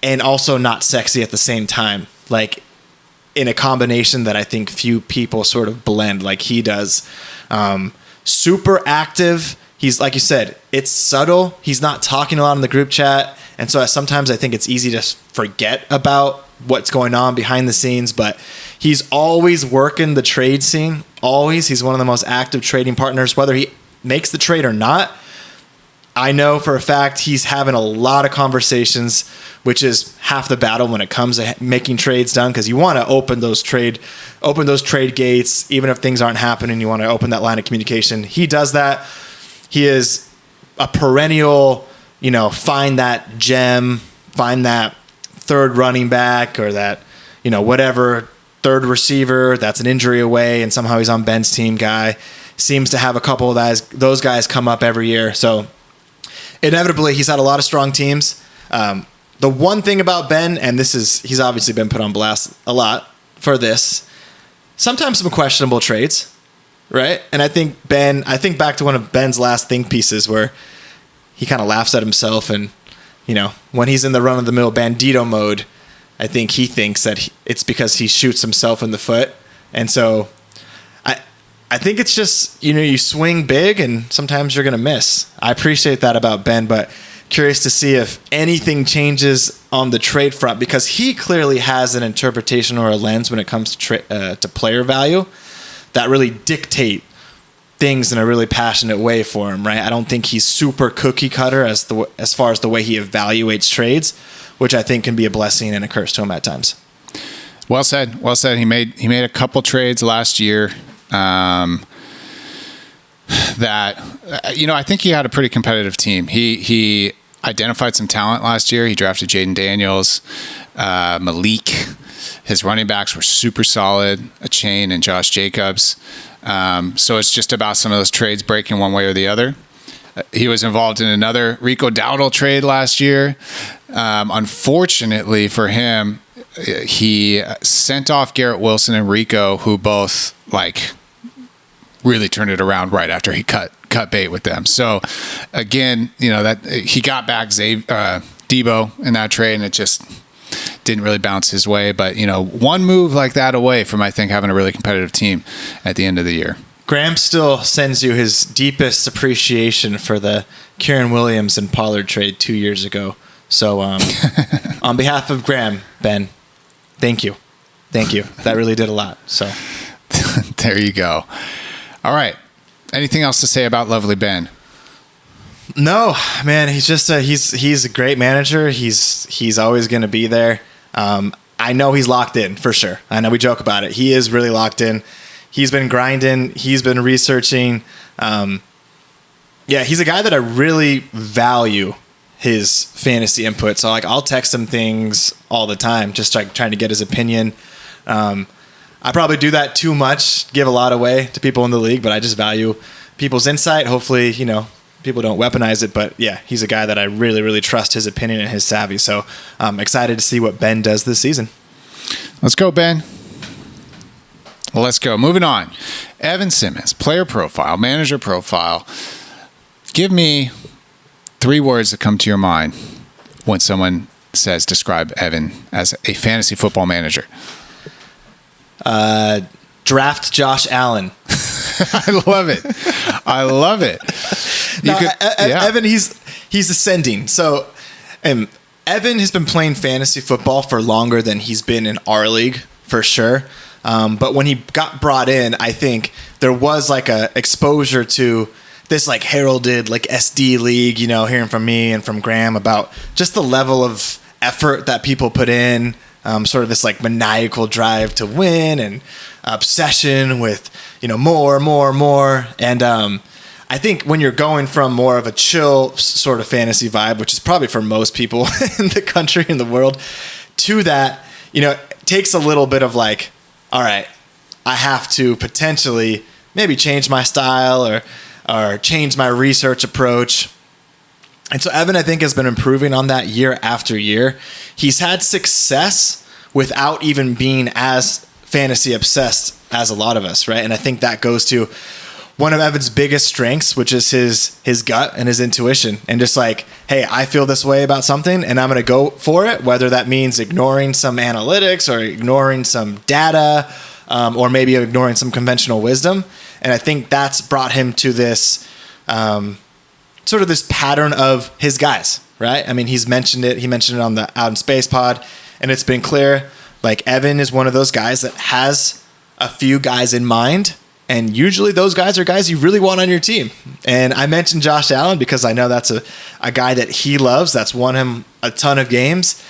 and also not sexy at the same time. Like, in a combination that I think few people sort of blend like he does. Super active. He's, like you said, it's subtle. He's not talking a lot in the group chat. And so sometimes I think it's easy to forget about what's going on behind the scenes. But he's always working the trade scene. Always. He's one of the most active trading partners. Whether he makes the trade or not, I know for a fact he's having a lot of conversations, which is half the battle when it comes to making trades done, because you want to open those trade gates. Even if things aren't happening, you want to open that line of communication. He does that. He is a perennial, find that gem, find that third running back or that, whatever third receiver that's an injury away and somehow he's on Ben's team guy. Seems to have a couple of those guys come up every year. So inevitably, he's had a lot of strong teams. The one thing about Ben, and he's obviously been put on blast a lot for this, sometimes some questionable trades, right? And I think back to one of Ben's last think pieces where he kind of laughs at himself, and when he's in the run-of-the-mill bandito mode, I think he thinks that it's because he shoots himself in the foot. And so I think it's just, you swing big and sometimes you're going to miss. I appreciate that about Ben, but curious to see if anything changes on the trade front, because he clearly has an interpretation or a lens when it comes to player value that really dictate things in a really passionate way for him, right? I don't think he's super cookie cutter as far as the way he evaluates trades, which I think can be a blessing and a curse to him at times. Well said. Well said. He made a couple trades last year that I think he had a pretty competitive team. He identified some talent last year. He drafted Jaden Daniels, Malik. His running backs were super solid, Achane and Josh Jacobs. So it's just about some of those trades breaking one way or the other. He was involved in another Rico Dowdle trade last year. Unfortunately for him, he sent off Garrett Wilson and Rico, who both really turned it around right after he cut bait with them. So again, that he got back Debo in that trade, and it just didn't really bounce his way. But one move like that away from, I think, having a really competitive team at the end of the year. Graham still sends you his deepest appreciation for the Kieran Williams and Pollard trade 2 years ago. So on behalf of Graham, Ben, thank you. That really did a lot. So there you go. All right. Anything else to say about lovely Ben? No, man. He's just he's a great manager. He's always going to be there. I know he's locked in for sure. I know we joke about it. He is really locked in. He's been grinding. He's been researching. He's a guy that I really value his fantasy input. So I'll text him things all the time, just trying to get his opinion. I probably do that too much, give a lot away to people in the league, but I just value people's insight. Hopefully, people don't weaponize it, but yeah, he's a guy that I really, really trust his opinion and his savvy. So I'm excited to see what Ben does this season. Let's go, Ben. Let's go. Moving on. Evan Simmons, player profile, manager profile. Give me 3 words that come to your mind when someone says describe Evan as a fantasy football manager. Draft Josh Allen. I love it. Evan, he's ascending. So Evan has been playing fantasy football for longer than he's been in our league, for sure. But when he got brought in, I think there was a exposure to this heralded SD league, hearing from me and from Graham about just the level of effort that people put in, sort of this maniacal drive to win and obsession with, more. And I think when you're going from more of a chill sort of fantasy vibe, which is probably for most people in the country, in the world, to that, it takes a little bit of all right, I have to potentially maybe change my style or change my research approach. And so Evan, I think, has been improving on that year after year. He's had success without even being as fantasy obsessed as a lot of us, right? And I think that goes to one of Evan's biggest strengths, which is his gut and his intuition. And just hey, I feel this way about something and I'm going to go for it, whether that means ignoring some analytics or ignoring some data, or maybe ignoring some conventional wisdom. And I think that's brought him to this sort of this pattern of his guys, right? I mean, he mentioned it on the Out in Space pod, and it's been clear, Evan is one of those guys that has a few guys in mind. And usually those guys are guys you really want on your team. And I mentioned Josh Allen because I know that's a guy that he loves, that's won him a ton of games.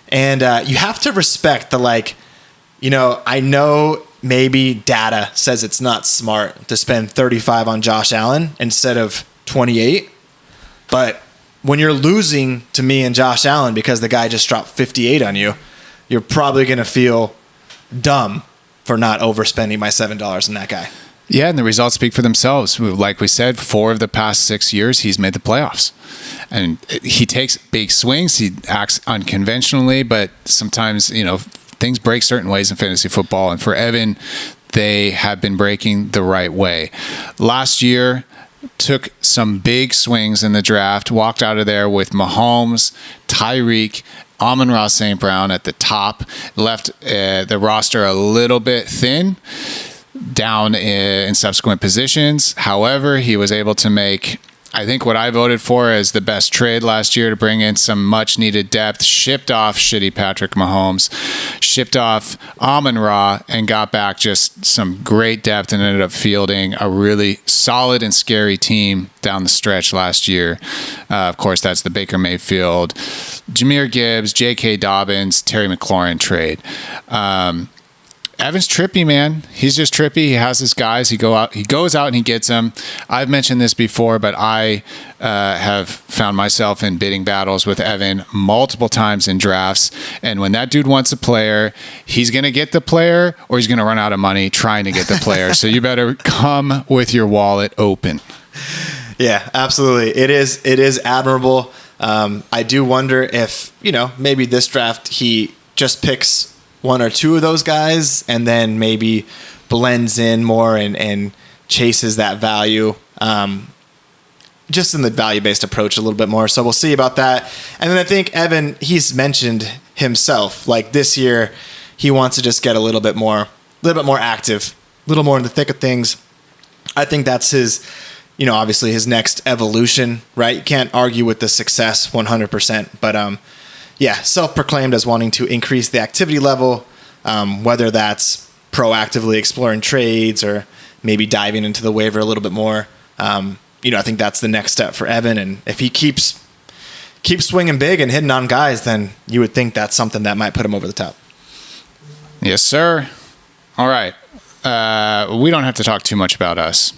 And you have to respect the I know maybe data says it's not smart to spend 35 on Josh Allen instead of 28. But when you're losing to me and Josh Allen because the guy just dropped 58 on you, you're probably going to feel dumb for not overspending my $7 on that guy. Yeah, and the results speak for themselves. Like we said, 4 of the past 6 years, he's made the playoffs. And he takes big swings. He acts unconventionally, but sometimes, things break certain ways in fantasy football. And for Evan, they have been breaking the right way. Last year, took some big swings in the draft, walked out of there with Mahomes, Tyreek, Amon-Ra St. Brown at the top, left the roster a little bit thin, down in subsequent positions. However, he was able to make, I think, what I voted for as the best trade last year to bring in some much needed depth, shipped off shitty Patrick Mahomes, shipped off Amon-Ra, and got back just some great depth and ended up fielding a really solid and scary team down the stretch last year. Of course, that's the Baker Mayfield, Jahmyr Gibbs, J.K. Dobbins, Terry McLaurin trade. Evan's trippy, man. He's just trippy. He has his guys. He goes out and he gets them. I've mentioned this before, but I have found myself in bidding battles with Evan multiple times in drafts. And when that dude wants a player, he's going to get the player or he's going to run out of money trying to get the player. So you better come with your wallet open. Yeah, absolutely. It is admirable. I do wonder if, maybe this draft he just picks 1 or 2 of those guys and then maybe blends in more and chases that value, just in the value-based approach a little bit more. So we'll see about that. And then I think Evan, he's mentioned himself, like this year, he wants to just get a little bit more active, a little more in the thick of things. I think that's his, obviously his next evolution, right? You can't argue with the success 100%, but, yeah, self-proclaimed as wanting to increase the activity level, whether that's proactively exploring trades or maybe diving into the waiver a little bit more. I think that's the next step for Evan. And if he keeps swinging big and hitting on guys, then you would think that's something that might put him over the top. Yes, sir. All right. We don't have to talk too much about us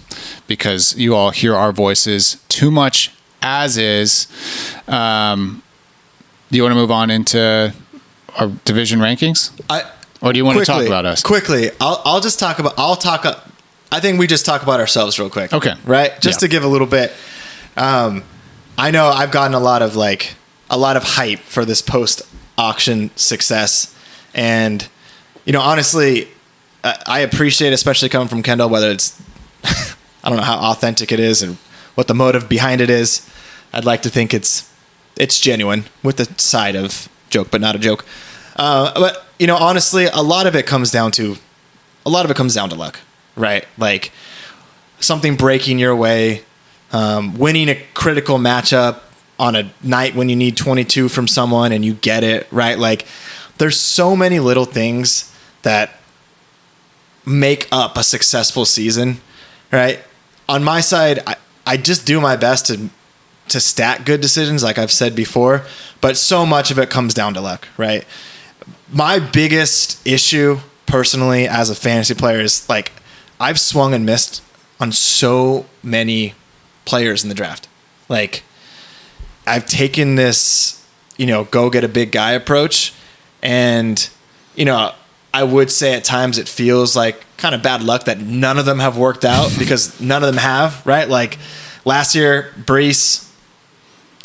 because you all hear our voices too much as is. Do you want to move on into our division rankings? Or do you want to talk about us? Quickly, I'll just talk about. I think we just talk about ourselves real quick. Okay. Right? Just to give a little bit. I know I've gotten a lot of hype for this post-auction success, and honestly, I appreciate, especially coming from Kendall, whether it's I don't know how authentic it is and what the motive behind it is. I'd like to think it's genuine with the side of joke, but not a joke. But honestly, a lot of it comes down to luck, right? Like something breaking your way, winning a critical matchup on a night when you need 22 from someone and you get it, right? Like there's so many little things that make up a successful season, right? On my side, I just do my best to stack good decisions, like I've said before, but so much of it comes down to luck, right? My biggest issue personally as a fantasy player is like I've swung and missed on so many players in the draft. Like I've taken this, go get a big guy approach, and I would say at times it feels like kind of bad luck that none of them have worked out because none of them have, right? Like last year, Brees,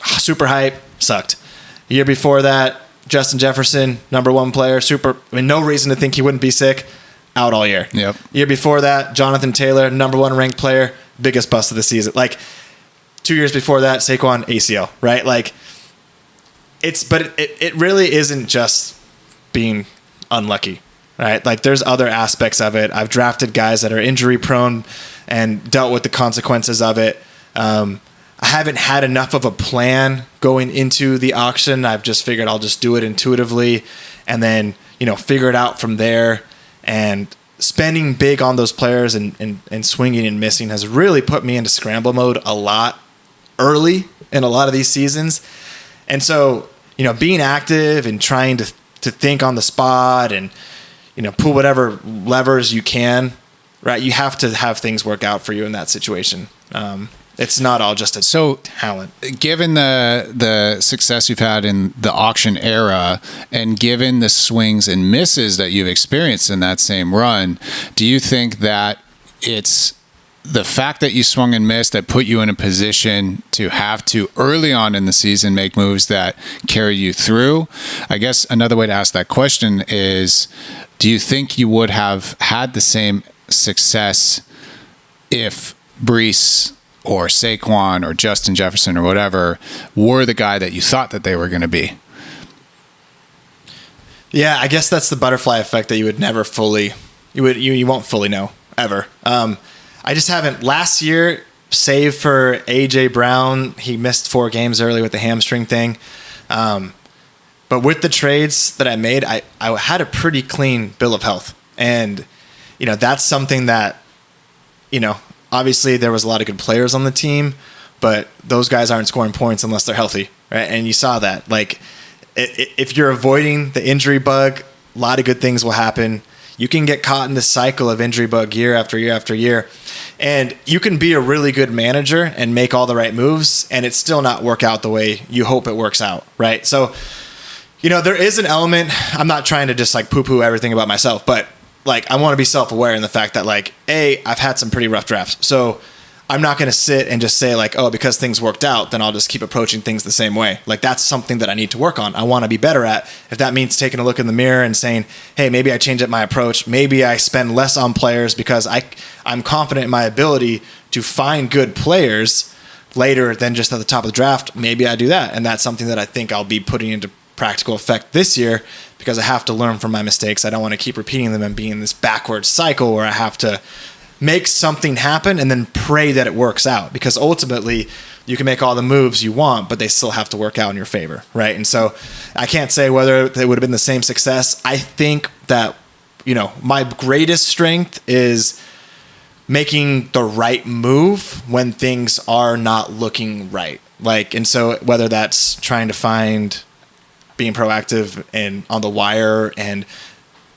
super hype, sucked. The year before that, Justin Jefferson, number 1 player, no reason to think he wouldn't be sick, out all year. Yep. Year before that, Jonathan Taylor, number 1 ranked player, biggest bust of the season. Like 2 years before that, Saquon, ACL, right? Like it really isn't just being unlucky, right? Like there's other aspects of it. I've drafted guys that are injury prone and dealt with the consequences of it. I haven't had enough of a plan going into the auction. I've just figured I'll just do it intuitively and then, figure it out from there. And spending big on those players and swinging and missing has really put me into scramble mode a lot early in a lot of these seasons. And so, being active and trying to think on the spot and, pull whatever levers you can, right? You have to have things work out for you in that situation. It's not all just talent. Given the success you've had in the auction era and given the swings and misses that you've experienced in that same run, do you think that it's the fact that you swung and missed that put you in a position to have to early on in the season make moves that carry you through. I guess another way to ask that question is, do you think you would have had the same success if Brees or Saquon or Justin Jefferson or whatever were the guy that you thought that they were going to be? Yeah, I guess that's the butterfly effect that you would never fully, you won't fully know ever. I just haven't. Last year, save for AJ Brown, he missed 4 games early with the hamstring thing. But with the trades that I made, I had a pretty clean bill of health. And, that's something that, obviously there was a lot of good players on the team, but those guys aren't scoring points unless they're healthy, right? And you saw that. Like, if you're avoiding the injury bug, a lot of good things will happen. You can get caught in this cycle of injury bug year after year after year. And you can be a really good manager and make all the right moves and it still not work out the way you hope it works out, right? So, there is an element. I'm not trying to just like poo-poo everything about myself, but like I want to be self-aware in the fact that like, I've had some pretty rough drafts. So I'm not going to sit and just say like, oh, because things worked out, then I'll just keep approaching things the same way. Like that's something that I need to work on. I want to be better at. If that means taking a look in the mirror and saying, hey, maybe I change up my approach. Maybe I spend less on players because I'm confident in my ability to find good players later than just at the top of the draft. Maybe I do that. And that's something that I think I'll be putting into practical effect this year because I have to learn from my mistakes. I don't want to keep repeating them and being in this backwards cycle where I have to make something happen and then pray that it works out, because ultimately you can make all the moves you want, but they still have to work out in your favor, right? And so I can't say whether they would have been the same success. I think that, my greatest strength is making the right move when things are not looking right. And so whether that's trying to being proactive and on the wire and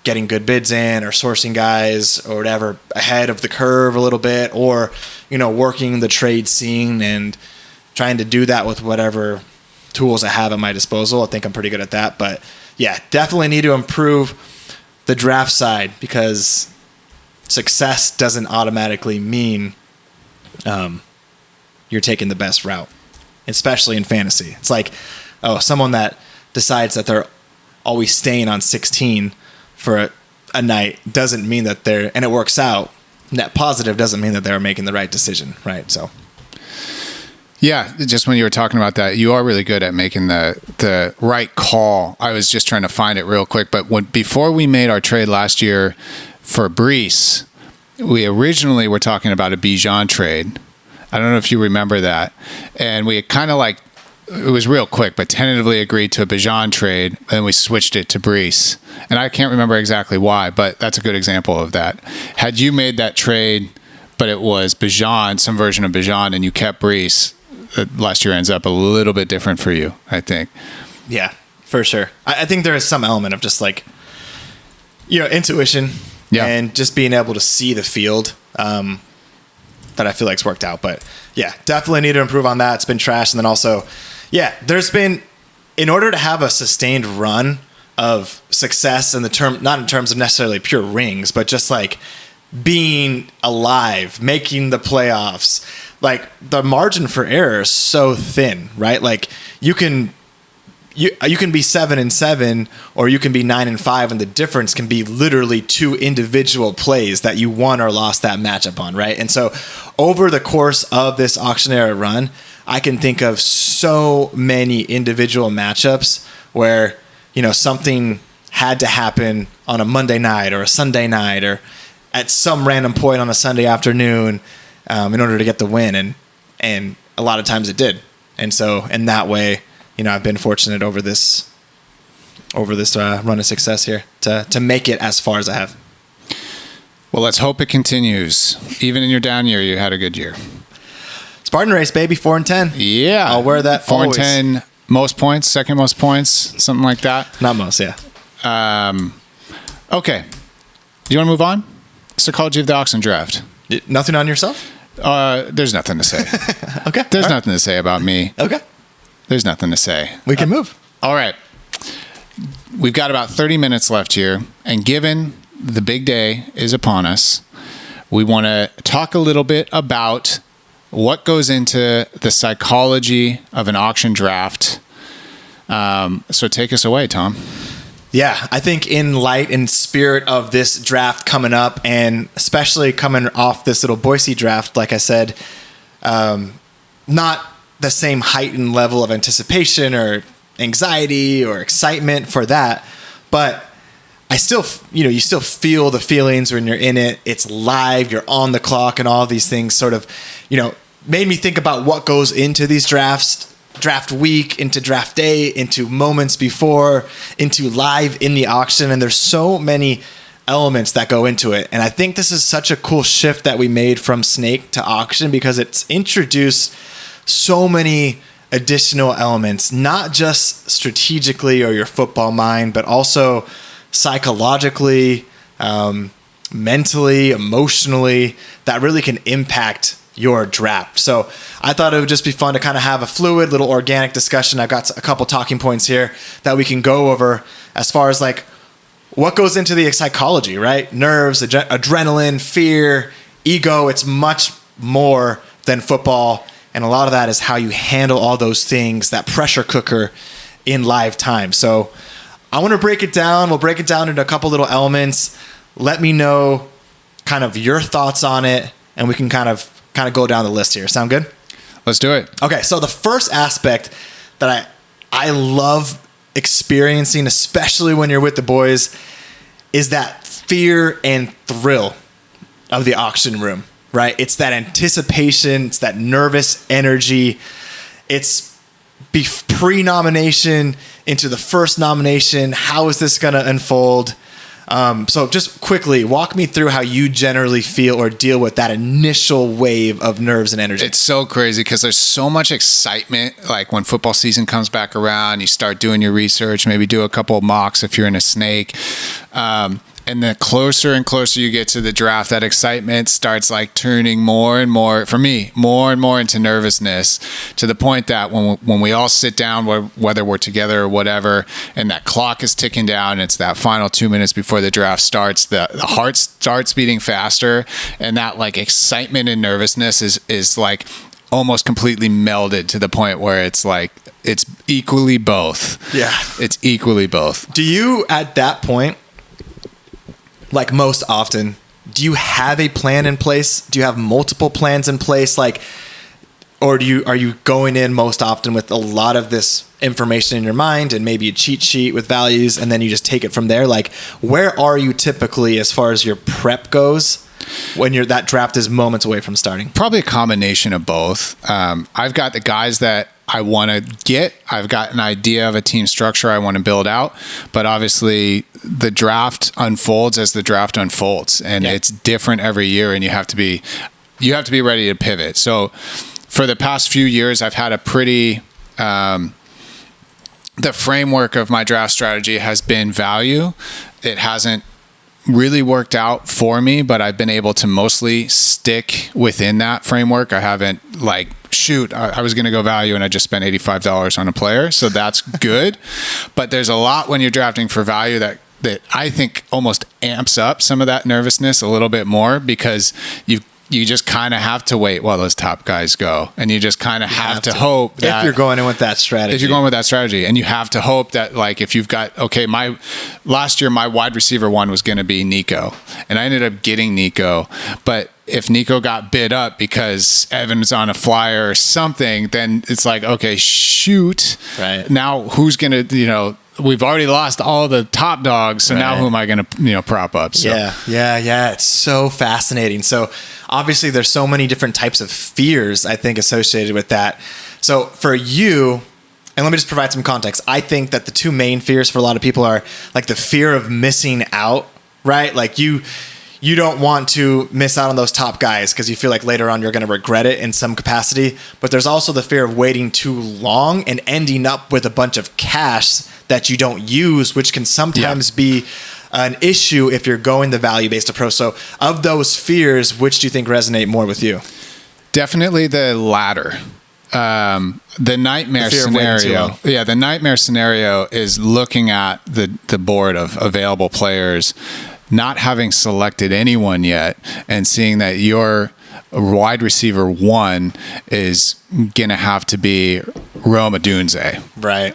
getting good bids in or sourcing guys or whatever ahead of the curve a little bit, or, working the trade scene and trying to do that with whatever tools I have at my disposal. I think I'm pretty good at that, but yeah, definitely need to improve the draft side because success doesn't automatically mean you're taking the best route, especially in fantasy. It's like, someone that decides that they're always staying on 16 for a night doesn't mean that and it works out. Net positive doesn't mean that they're making the right decision, right? So, yeah, just when you were talking about that, you are really good at making the right call. I was just trying to find it real quick, but before we made our trade last year for Brees, we originally were talking about a Bijan trade. I don't know if you remember that, and we kind of it was real quick, but tentatively agreed to a Bijan trade, and then we switched it to Brees. And I can't remember exactly why, but that's a good example of that. Had you made that trade, but it was Bijan, some version of Bijan, and you kept Brees, last year ends up a little bit different for you, I think. Yeah, for sure. I think there is some element of just intuition and just being able to see the field that I feel like's worked out. But yeah, definitely need to improve on that. It's been trash. And then also, there's been, in order to have a sustained run of success not in terms of necessarily pure rings, but just like being alive, making the playoffs, like the margin for error is so thin, right? Like you can be 7-7 or you can be 9-5, and the difference can be literally 2 individual plays that you won or lost that matchup on, right? And so over the course of this auction era run, I can think of so many individual matchups where, something had to happen on a Monday night or a Sunday night or at some random point on a Sunday afternoon in order to get the win. And a lot of times it did. And so in that way, I've been fortunate over this run of success here to make it as far as I have. Well, let's hope it continues. Even in your down year, you had a good year. Spartan race, baby, 4-10. Yeah. I'll wear that 4-10, most points, second most points, something like that. Not most, yeah. Okay. Do you want to move on? Psychology of the auction draft. Nothing on yourself? There's nothing to say. Okay. There's nothing to say about me. Okay. There's nothing to say. We can move. All right. We've got about 30 minutes left here, and given the big day is upon us, we want to talk a little bit about what goes into the psychology of an auction draft. So take us away, Tom. Yeah, I think in light and spirit of this draft coming up, and especially coming off this little Boise draft, like I said, not the same heightened level of anticipation or anxiety or excitement for that, but I still, you still feel the feelings when you're in it. It's live, you're on the clock, and all these things sort of, made me think about what goes into these drafts. Draft week, into draft day, into moments before, into live in the auction. And there's so many elements that go into it. And I think this is such a cool shift that we made from snake to auction, because it's introduced so many additional elements, not just strategically or your football mind, but also psychologically, mentally, emotionally, that really can impact your draft. So I thought it would just be fun to kind of have a fluid, little organic discussion. I've got a couple talking points here that we can go over as far as like what goes into the psychology, right? Nerves, adrenaline, fear, ego. It's much more than football. And a lot of that is how you handle all those things, that pressure cooker in live time. So I want to break it down. We'll break it down into a couple little elements. Let me know kind of your thoughts on it, and we can kind of go down the list here. Sound good? Let's do it. Okay, so the first aspect that I love experiencing, especially when you're with the boys, is that fear and thrill of the auction room, right? It's that anticipation, it's that nervous energy. It's pre-nomination into the first nomination. How is this going to unfold? So just quickly walk me through how you generally feel or deal with that initial wave of nerves and energy. It's so crazy because there's so much excitement. Like when football season comes back around, you start doing your research, maybe do a couple of mocks if you're in a snake. And the closer and closer you get to the draft, that excitement starts like turning more and more, for me, more and more into nervousness, to the point that when we all sit down, whether we're together or whatever, and that clock is ticking down, and it's that final 2 minutes before the draft starts, the heart starts beating faster, and that like excitement and nervousness is like almost completely melded to the point where it's like, it's equally both. Yeah. It's equally both. Do you, at that point, like most often, do you have a plan in place? Do you have multiple plans in place? Like, or are you going in most often with a lot of this information in your mind and maybe a cheat sheet with values, and then you just take it from there? Like, where are you typically as far as your prep goes when that draft is moments away from starting? Probably a combination of both. I've got the guys that I want to get. I've got an idea of a team structure I want to build out, but obviously the draft unfolds as the draft unfolds, and it's different every year, and you have to be ready to pivot. So for the past few years, I've had a pretty, the framework of my draft strategy has been value. It hasn't really worked out for me, but I've been able to mostly stick within that framework. I haven't I was going to go value and I just spent $85 on a player. So that's good. But there's a lot when you're drafting for value that I think almost amps up some of that nervousness a little bit more, because you just kind of have to wait while those top guys go. And you just kind of have to hope that, if you're going in with that strategy. And you have to hope that, like, if you've got, last year, my wide receiver one was going to be Nico. And I ended up getting Nico. But if Nico got bid up because Evan's on a flyer or something, then it's like, okay, shoot. Right. Now who's going to, we've already lost all the top dogs, so now who am I going to, prop up? So. Yeah. It's so fascinating. So obviously there's so many different types of fears, I think, associated with that. So for you, and let me just provide some context. I think that the two main fears for a lot of people are like the fear of missing out, right? Like you don't want to miss out on those top guys because you feel like later on you're going to regret it in some capacity. But there's also the fear of waiting too long and ending up with a bunch of cash that you don't use, which can sometimes be an issue if you're going the value-based approach. So of those fears, which do you think resonate more with you? Definitely the latter. The nightmare scenario. Yeah, the nightmare scenario is looking at the board of available players not having selected anyone yet and seeing that your wide receiver 1 is going to have to be Rome Odunze. Right?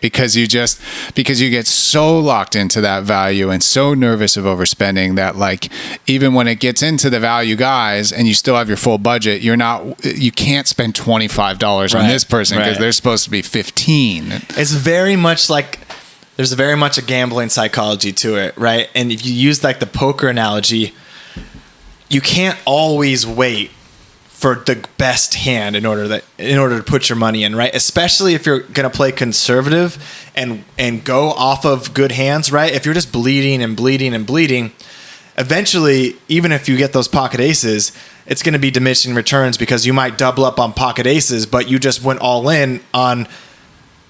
Because you get so locked into that value and so nervous of overspending that, like, even when it gets into the value guys and you still have your full budget, you can't spend $25 on this person because they're supposed to be 15. It's very much like there's very much a gambling psychology to it, right? And if you use like the poker analogy, you can't always wait for the best hand in order to put your money in, right? Especially if you're going to play conservative and go off of good hands, right? If you're just bleeding, eventually, even if you get those pocket aces, it's going to be diminishing returns because you might double up on pocket aces, but you just went all in on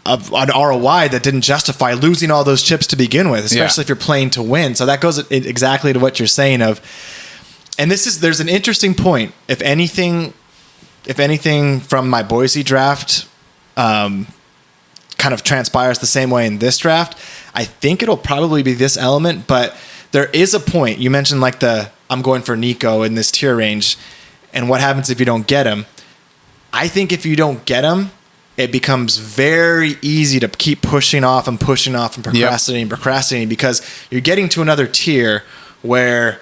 an ROI that didn't justify losing all those chips to begin with, especially if you're playing to win. So that goes exactly to what you're saying of. And there's an interesting point. If anything from my Boise draft kind of transpires the same way in this draft, I think it'll probably be this element. But there is a point. You mentioned like I'm going for Nico in this tier range, and what happens if you don't get him? I think if you don't get him, it becomes very easy to keep pushing off and procrastinating because you're getting to another tier where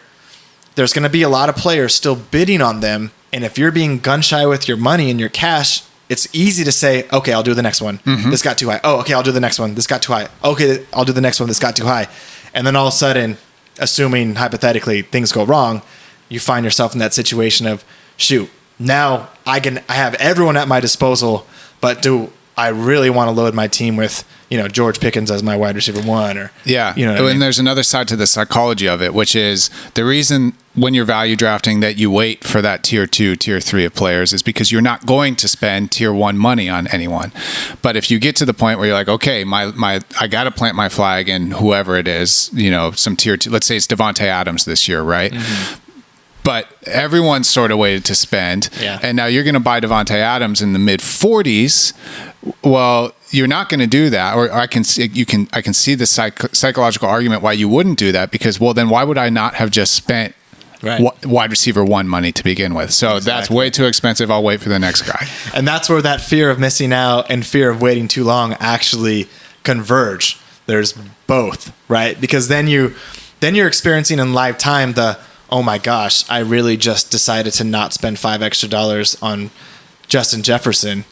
there's going to be a lot of players still bidding on them. And if you're being gun shy with your money and your cash, it's easy to say, okay, I'll do the next one. Mm-hmm. This got too high. Oh, okay, I'll do the next one. This got too high. Okay, I'll do the next one. This got too high. And then all of a sudden, assuming hypothetically things go wrong, you find yourself in that situation of, shoot, now I have everyone at my disposal, but do I really want to load my team with, George Pickens as my wide receiver 1 or and there's another side to the psychology of it, which is the reason when you're value drafting that you wait for that tier 2, tier 3 of players is because you're not going to spend tier 1 money on anyone. But if you get to the point where you're like, okay, I got to plant my flag in whoever it is, some tier 2, let's say it's Devontae Adams this year, right? Mm-hmm. But everyone's sort of waited to spend, and now you're going to buy Devontae Adams in the mid 40s. Well, you're not going to do that, or I can see the psychological argument why you wouldn't do that because, well, then why would I not have just spent wide receiver 1 money to begin with? So that's way too expensive. I'll wait for the next guy. And that's where that fear of missing out and fear of waiting too long actually converge. There's both, right? Because then you're experiencing in live time oh my gosh, I really just decided to not spend $5 extra on Justin Jefferson.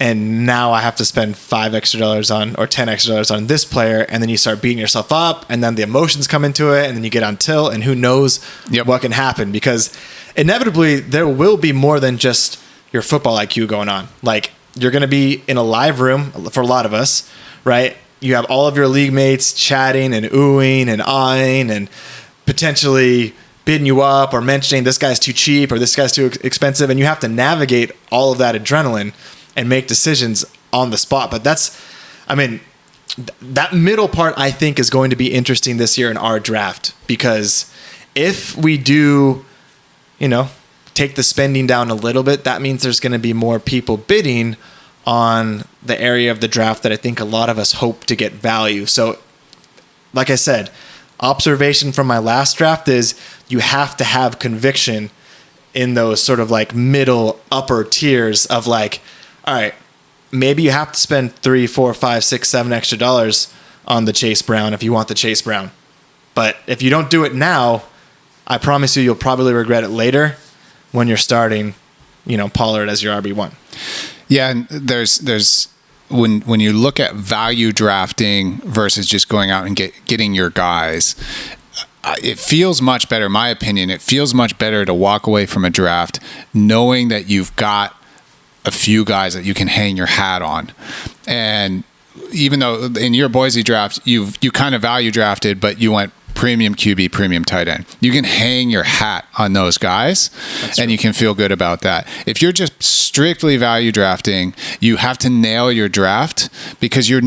And now I have to spend $5 extra on or $10 extra on this player. And then you start beating yourself up and then the emotions come into it and then you get on tilt and who knows what can happen because inevitably there will be more than just your football IQ going on. Like you're going to be in a live room for a lot of us, right? You have all of your league mates chatting and oohing and eyeing and potentially bidding you up or mentioning this guy's too cheap or this guy's too expensive. And you have to navigate all of that adrenaline and make decisions on the spot. But that middle part I think is going to be interesting this year in our draft because if we do, take the spending down a little bit, that means there's going to be more people bidding on the area of the draft that I think a lot of us hope to get value. So like I said, observation from my last draft is you have to have conviction in those sort of like middle upper tiers of like, all right, maybe you have to spend $3, $4, $5, $6, $7 extra on the Chase Brown if you want the Chase Brown. But if you don't do it now, I promise you'll probably regret it later when you're starting, Pollard as your RB1. Yeah, and there's when you look at value drafting versus just going out and getting your guys, it feels much better, in my opinion. It feels much better to walk away from a draft knowing that you've got a few guys that you can hang your hat on. And even though in your Boise draft, you kind of value drafted, but you went premium QB, premium tight end. You can hang your hat on those guys and you can feel good about that. If you're just strictly value drafting, you have to nail your draft because you're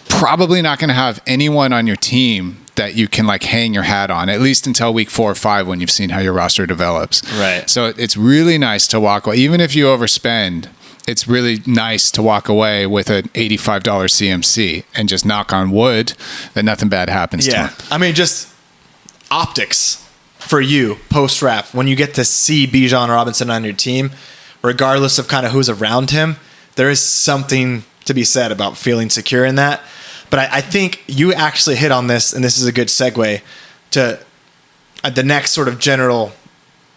probably not going to have anyone on your team that you can like hang your hat on, at least until week 4 or 5 when you've seen how your roster develops. Right. So it's really nice to walk away. Even if you overspend, it's really nice to walk away with an $85 CMC and just knock on wood that nothing bad happens to him. I mean, just optics for you post-draft when you get to see Bijan Robinson on your team, regardless of kind of who's around him. There is something to be said about feeling secure in that. But I think you actually hit on this, and this is a good segue to the next sort of general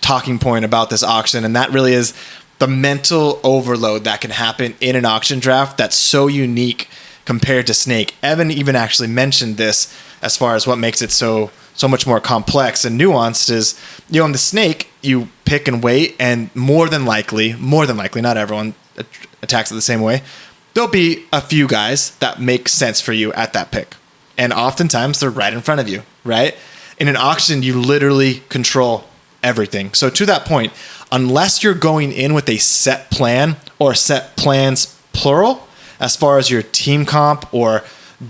talking point about this auction, and that really is the mental overload that can happen in an auction draft that's so unique compared to Snake. Evan even actually mentioned this as far as what makes it so much more complex and nuanced is, in the Snake, you pick and wait, and more than likely, not everyone attacks it the same way, there'll be a few guys that make sense for you at that pick. And oftentimes they're right in front of you, right? In an auction, you literally control everything. So to that point, unless you're going in with a set plan or set plans plural, as far as your team comp or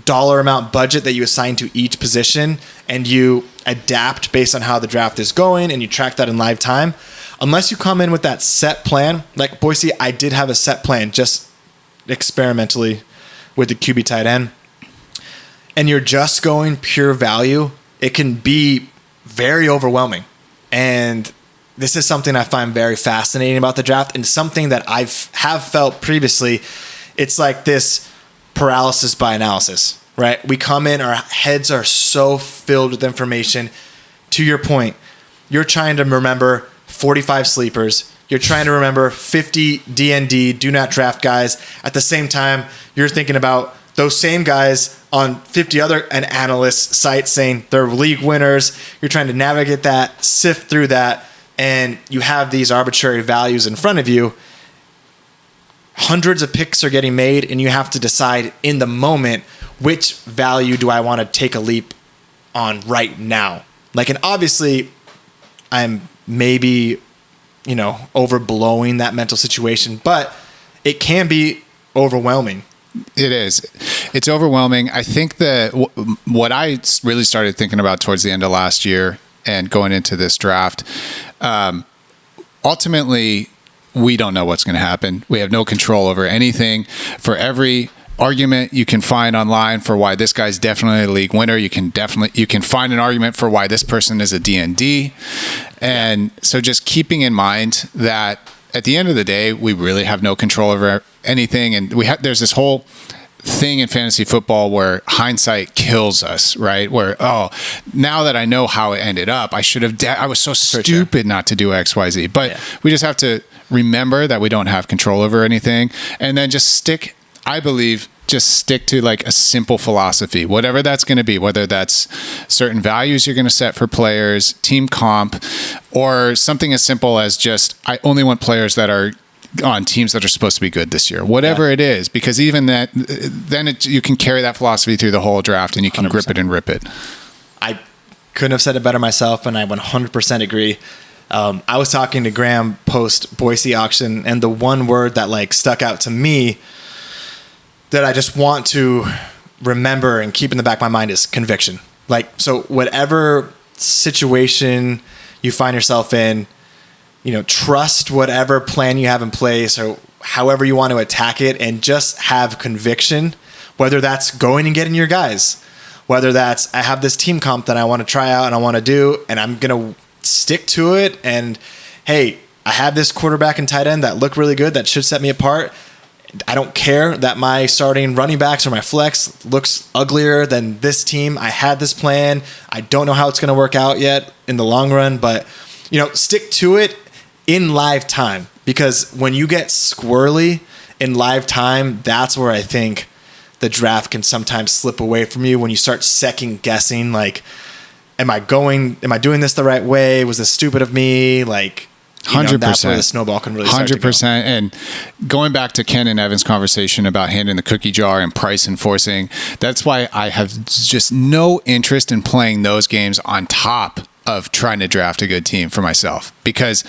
dollar amount budget that you assign to each position, and you adapt based on how the draft is going and you track that in live time, unless you come in with that set plan, like Boise, I did have a set plan just experimentally with the QB tight end, and you're just going pure value, it can be very overwhelming. And this is something I find very fascinating about the draft, and something that have felt previously. It's like this paralysis by analysis, right? We come in, our heads are so filled with information. To your point, you're trying to remember 45 sleepers. You're trying to remember 50 DND, do not draft guys. At the same time, you're thinking about those same guys on 50 other analyst sites saying they're league winners. You're trying to navigate that, sift through that, and you have these arbitrary values in front of you. Hundreds of picks are getting made, and you have to decide in the moment, which value do I want to take a leap on right now? And obviously, I'm maybe, overblowing that mental situation, but it can be overwhelming. It is. It's overwhelming. I think that what I really started thinking about towards the end of last year and going into this draft, ultimately, we don't know what's going to happen. We have no control over anything. For every argument you can find online for why this guy's definitely a league winner, you can find an argument for why this person is a DND. And so just keeping in mind that at the end of the day, we really have no control over anything. And there's this whole thing in fantasy football where hindsight kills us, right? Where, now that I know how it ended up, I was so stupid not to do XYZ. But we just have to remember that we don't have control over anything, and then just stick to like a simple philosophy, whatever that's going to be, whether that's certain values you're going to set for players, team comp, or something as simple as just, I only want players that are on teams that are supposed to be good this year, whatever it is, because even that, then you can carry that philosophy through the whole draft, and you can 100%. Grip it and rip it. I couldn't have said it better myself, and I 100% agree. I was talking to Graham post Boise auction, and the one word that stuck out to me that I just want to remember and keep in the back of my mind is conviction. So whatever situation you find yourself in, trust whatever plan you have in place or however you want to attack it, and just have conviction, whether that's going and getting your guys, whether that's I have this team comp that I want to try out and I want to do, and I'm going to stick to it. And hey, I have this quarterback and tight end that look really good, that should set me apart. I don't care that my starting running backs or my flex looks uglier than this team. I had this plan. I don't know how it's going to work out yet in the long run, but stick to it in live time, because when you get squirrely in live time, that's where I think the draft can sometimes slip away from you, when you start second guessing, am I doing this the right way? Was this stupid of me? 100%. That's where the snowball can really start 100%. to go. And going back to Ken and Evan's conversation about handing the cookie jar and price enforcing, that's why I have just no interest in playing those games on top of trying to draft a good team for myself. Because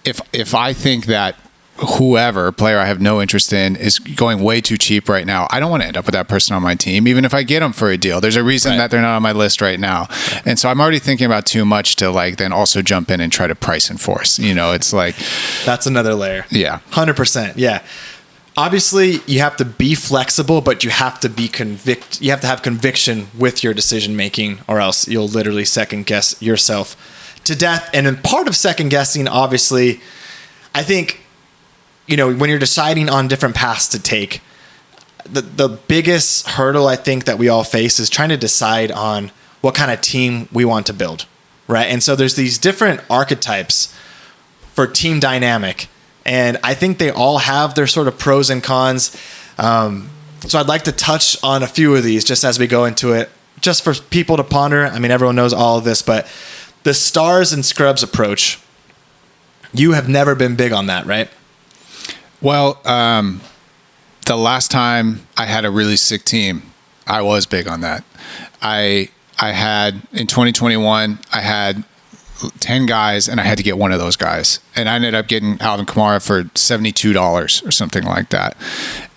if I think that whoever player I have no interest in is going way too cheap right now, I don't want to end up with that person on my team, even if I get them for a deal. There's a reason that they're not on my list right now. And so I'm already thinking about too much to then also jump in and try to price enforce. It's like, that's another layer. Yeah. 100%. Yeah. obviously you have to be flexible, but you have to be you have to have conviction with your decision making, or else you'll literally second guess yourself to death. And in part of second guessing, obviously, I think, when you're deciding on different paths to take, the biggest hurdle I think that we all face is trying to decide on what kind of team we want to build, right? And so there's these different archetypes for team dynamic, and I think they all have their sort of pros and cons. So I'd like to touch on a few of these just as we go into it, just for people to ponder. I mean, everyone knows all of this, but the stars and scrubs approach, you have never been big on that, right? Well, the last time I had a really sick team, I was big on that. I had, in 2021, I had 10 guys, and I had to get one of those guys. And I ended up getting Alvin Kamara for $72 or something like that.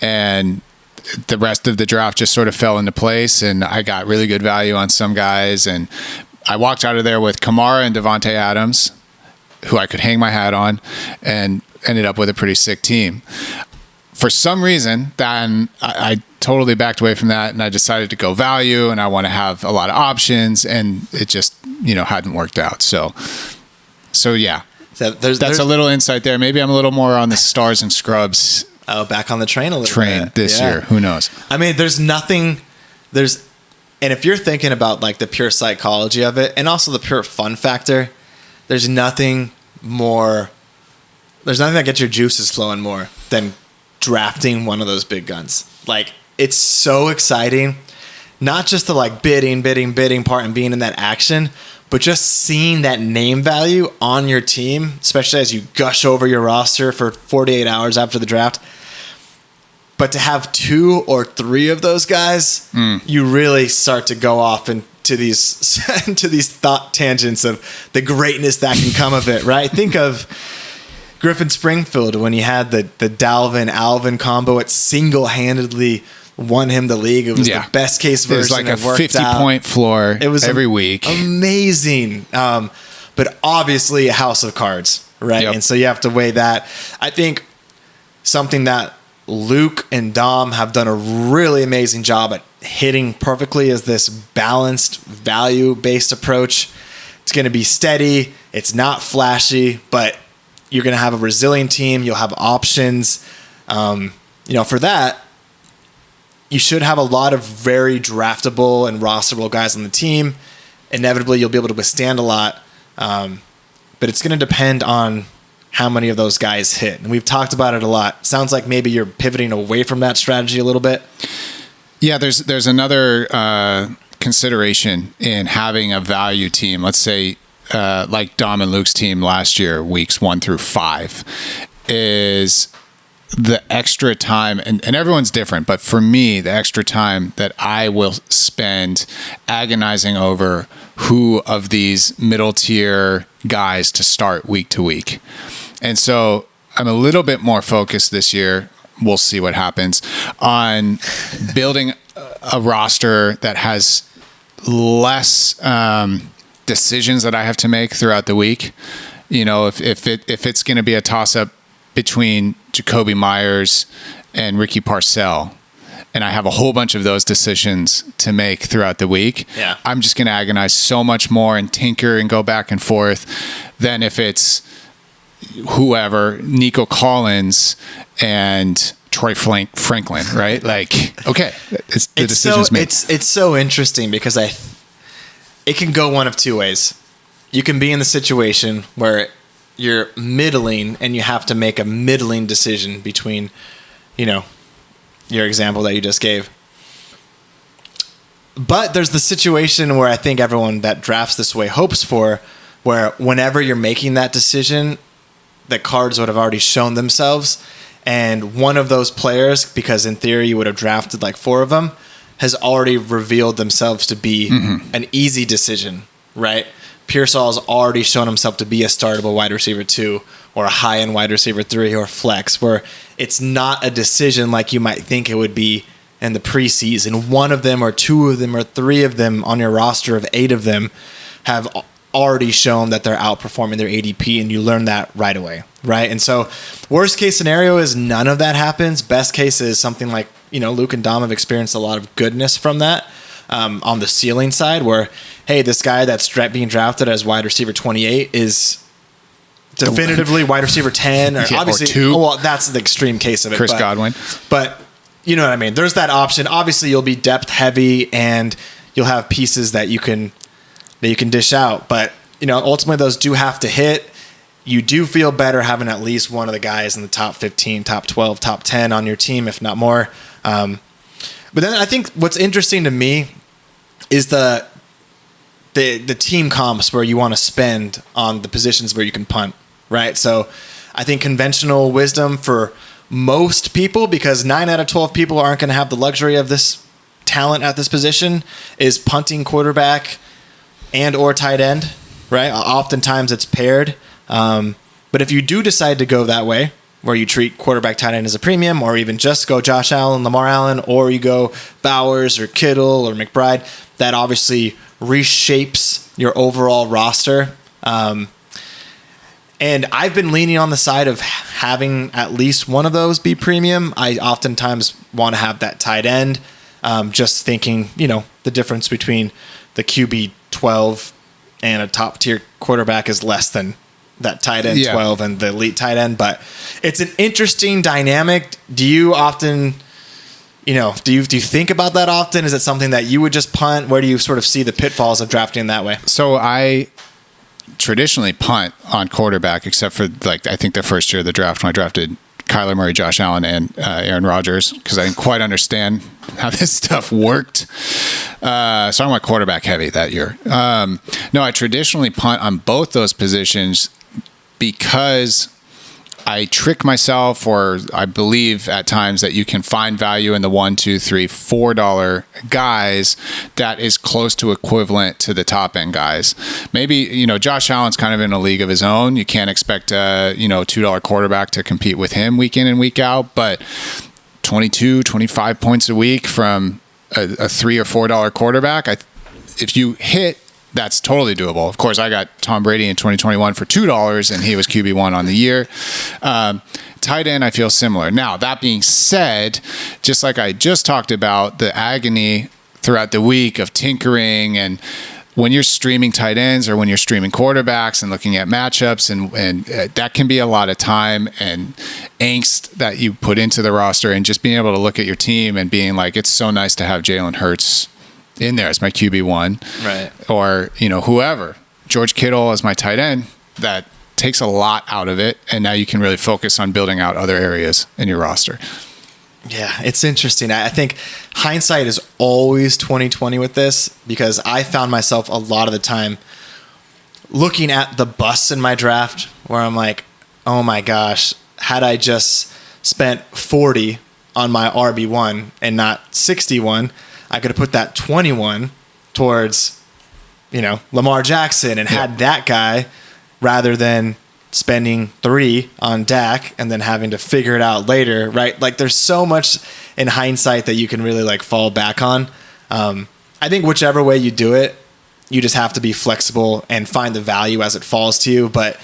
And the rest of the draft just sort of fell into place, and I got really good value on some guys. And I walked out of there with Kamara and Devontae Adams, who I could hang my hat on, and ended up with a pretty sick team. For some reason, then I totally backed away from that, and I decided to go value, and I want to have a lot of options, and it just, hadn't worked out. So yeah, that's a little insight there. Maybe I'm a little more on the stars and scrubs. Oh, back on the train a little bit. This year. Who knows? I mean, and if you're thinking about like the pure psychology of it, and also the pure fun factor, there's nothing that gets your juices flowing more than drafting one of those big guns. Like, it's so exciting, not just the like bidding part and being in that action, but just seeing that name value on your team, especially as you gush over your roster for 48 hours after the draft. But to have 2 or 3 of those guys, you really start to go off into these thought tangents of the greatness that can come of it, right? Think of Griffin Springfield when he had the Dalvin Alvin combo. It single-handedly won him the league. It was the best case version. It was like a 50-point floor every week. Amazing. But obviously a house of cards, right? Yep. And so you have to weigh that. I think something that Luke and Dom have done a really amazing job at hitting perfectly is this balanced, value-based approach. It's going to be steady. It's not flashy, but you're going to have a resilient team. You'll have options. For that, you should have a lot of very draftable and rosterable guys on the team. Inevitably, you'll be able to withstand a lot. But it's going to depend on how many of those guys hit. And we've talked about it a lot. Sounds like maybe you're pivoting away from that strategy a little bit. Yeah, there's another consideration in having a value team. Let's say like Dom and Luke's team last year, weeks 1 through 5, is the extra time, and everyone's different, but for me, the extra time that I will spend agonizing over who of these middle tier guys to start week to week. And so I'm a little bit more focused this year. We'll see what happens on building a roster that has less decisions that I have to make throughout the week. If it's going to be a toss up between Jacoby Myers and Ricky Parcell, and I have a whole bunch of those decisions to make throughout the week, I'm just going to agonize so much more and tinker and go back and forth than if it's whoever, Nico Collins and Troy Franklin, right? Like, okay, the decision's made. It's so interesting because it can go one of two ways. You can be in the situation where you're middling and you have to make a middling decision between, your example that you just gave. But there's the situation where I think everyone that drafts this way hopes for, where whenever you're making that decision, the cards would have already shown themselves. And one of those players, because in theory you would have drafted like 4 of them, has already revealed themselves to be an easy decision, right? Pearsall's already shown himself to be a startable wide receiver 2 or a high-end wide receiver 3 or flex, where it's not a decision like you might think it would be in the preseason. One of them or 2 of them or 3 of them on your roster of 8 of them have already shown that they're outperforming their ADP, and you learn that right away, right? And so worst case scenario is none of that happens. Best case is something like, Luke and Dom have experienced a lot of goodness from that on the ceiling side where, hey, this guy that's being drafted as wide receiver 28 is definitively wide receiver 10 or obviously, or 2. well, that's the extreme case of it. Chris Godwin. But you know what I mean? There's that option. Obviously, you'll be depth heavy and you'll have pieces that you can dish out. But, ultimately those do have to hit. You do feel better having at least one of the guys in the top 15, top 12, top 10 on your team, if not more. But then I think what's interesting to me is the team comps where you want to spend on the positions where you can punt, right? So I think conventional wisdom for most people, because 9 out of 12 people aren't going to have the luxury of this talent at this position, is punting quarterback and or tight end, right? Oftentimes it's paired. But if you do decide to go that way, where you treat quarterback tight end as a premium, or even just go Josh Allen, Lamar Allen, or you go Bowers or Kittle or McBride, that obviously reshapes your overall roster. And I've been leaning on the side of having at least one of those be premium. I oftentimes want to have that tight end, just thinking, the difference between the QB 12 and a top tier quarterback is less than that tight end 12 and the elite tight end. But it's an interesting dynamic. Do you often, do you think about that often? Is it something that you would just punt? Where do you sort of see the pitfalls of drafting that way? So I traditionally punt on quarterback, except for I think the first year of the draft when I drafted Kyler Murray, Josh Allen, and Aaron Rodgers, because I didn't quite understand how this stuff worked. So I went quarterback heavy that year. No, I traditionally punt on both those positions because I trick myself, or I believe at times that you can find value in the $1, $2, $3, $4 guys that is close to equivalent to the top end guys. Maybe, Josh Allen's kind of in a league of his own. You can't expect a, $2 quarterback to compete with him week in and week out, but 22, 25 points a week from a $3 or $4 quarterback, if you hit, that's totally doable. Of course, I got Tom Brady in 2021 for $2, and he was QB1 on the year. Tight end, I feel similar. Now, that being said, just like I just talked about, the agony throughout the week of tinkering, and when you're streaming tight ends or when you're streaming quarterbacks and looking at matchups, and that can be a lot of time and angst that you put into the roster, and just being able to look at your team and being like, it's so nice to have Jalen Hurts in there as my QB1, right? Or whoever, George Kittle as my tight end. That takes a lot out of it, and now you can really focus on building out other areas in your roster. Yeah, it's interesting. I think hindsight is always 20/20 with this, because I found myself a lot of the time looking at the busts in my draft where I'm like, oh my gosh, had I just spent 40 on my RB1 and not 61, I could have put that 21 towards, Lamar Jackson and had that guy, rather than spending 3 on Dak and then having to figure it out later, right? Like, there's so much in hindsight that you can really fall back on. I think whichever way you do it, you just have to be flexible and find the value as it falls to you. But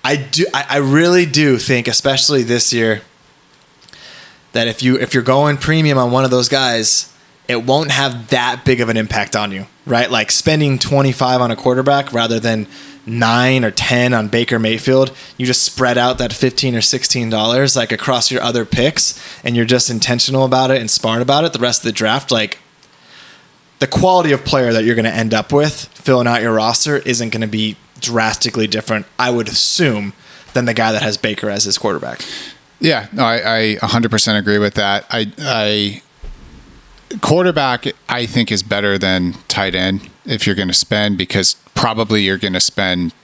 I really do think, especially this year, that if you're going premium on one of those guys, it won't have that big of an impact on you, right? Like spending 25 on a quarterback rather than 9 or 10 on Baker Mayfield, you just spread out that $15 or $16 across your other picks, and you're just intentional about it and smart about it. The rest of the draft, the quality of player that you're going to end up with filling out your roster isn't going to be drastically different, I would assume, than the guy that has Baker as his quarterback. Yeah, no, I 100% agree with that. I quarterback, I think, is better than tight end if you're going to spend, because probably you're going to spend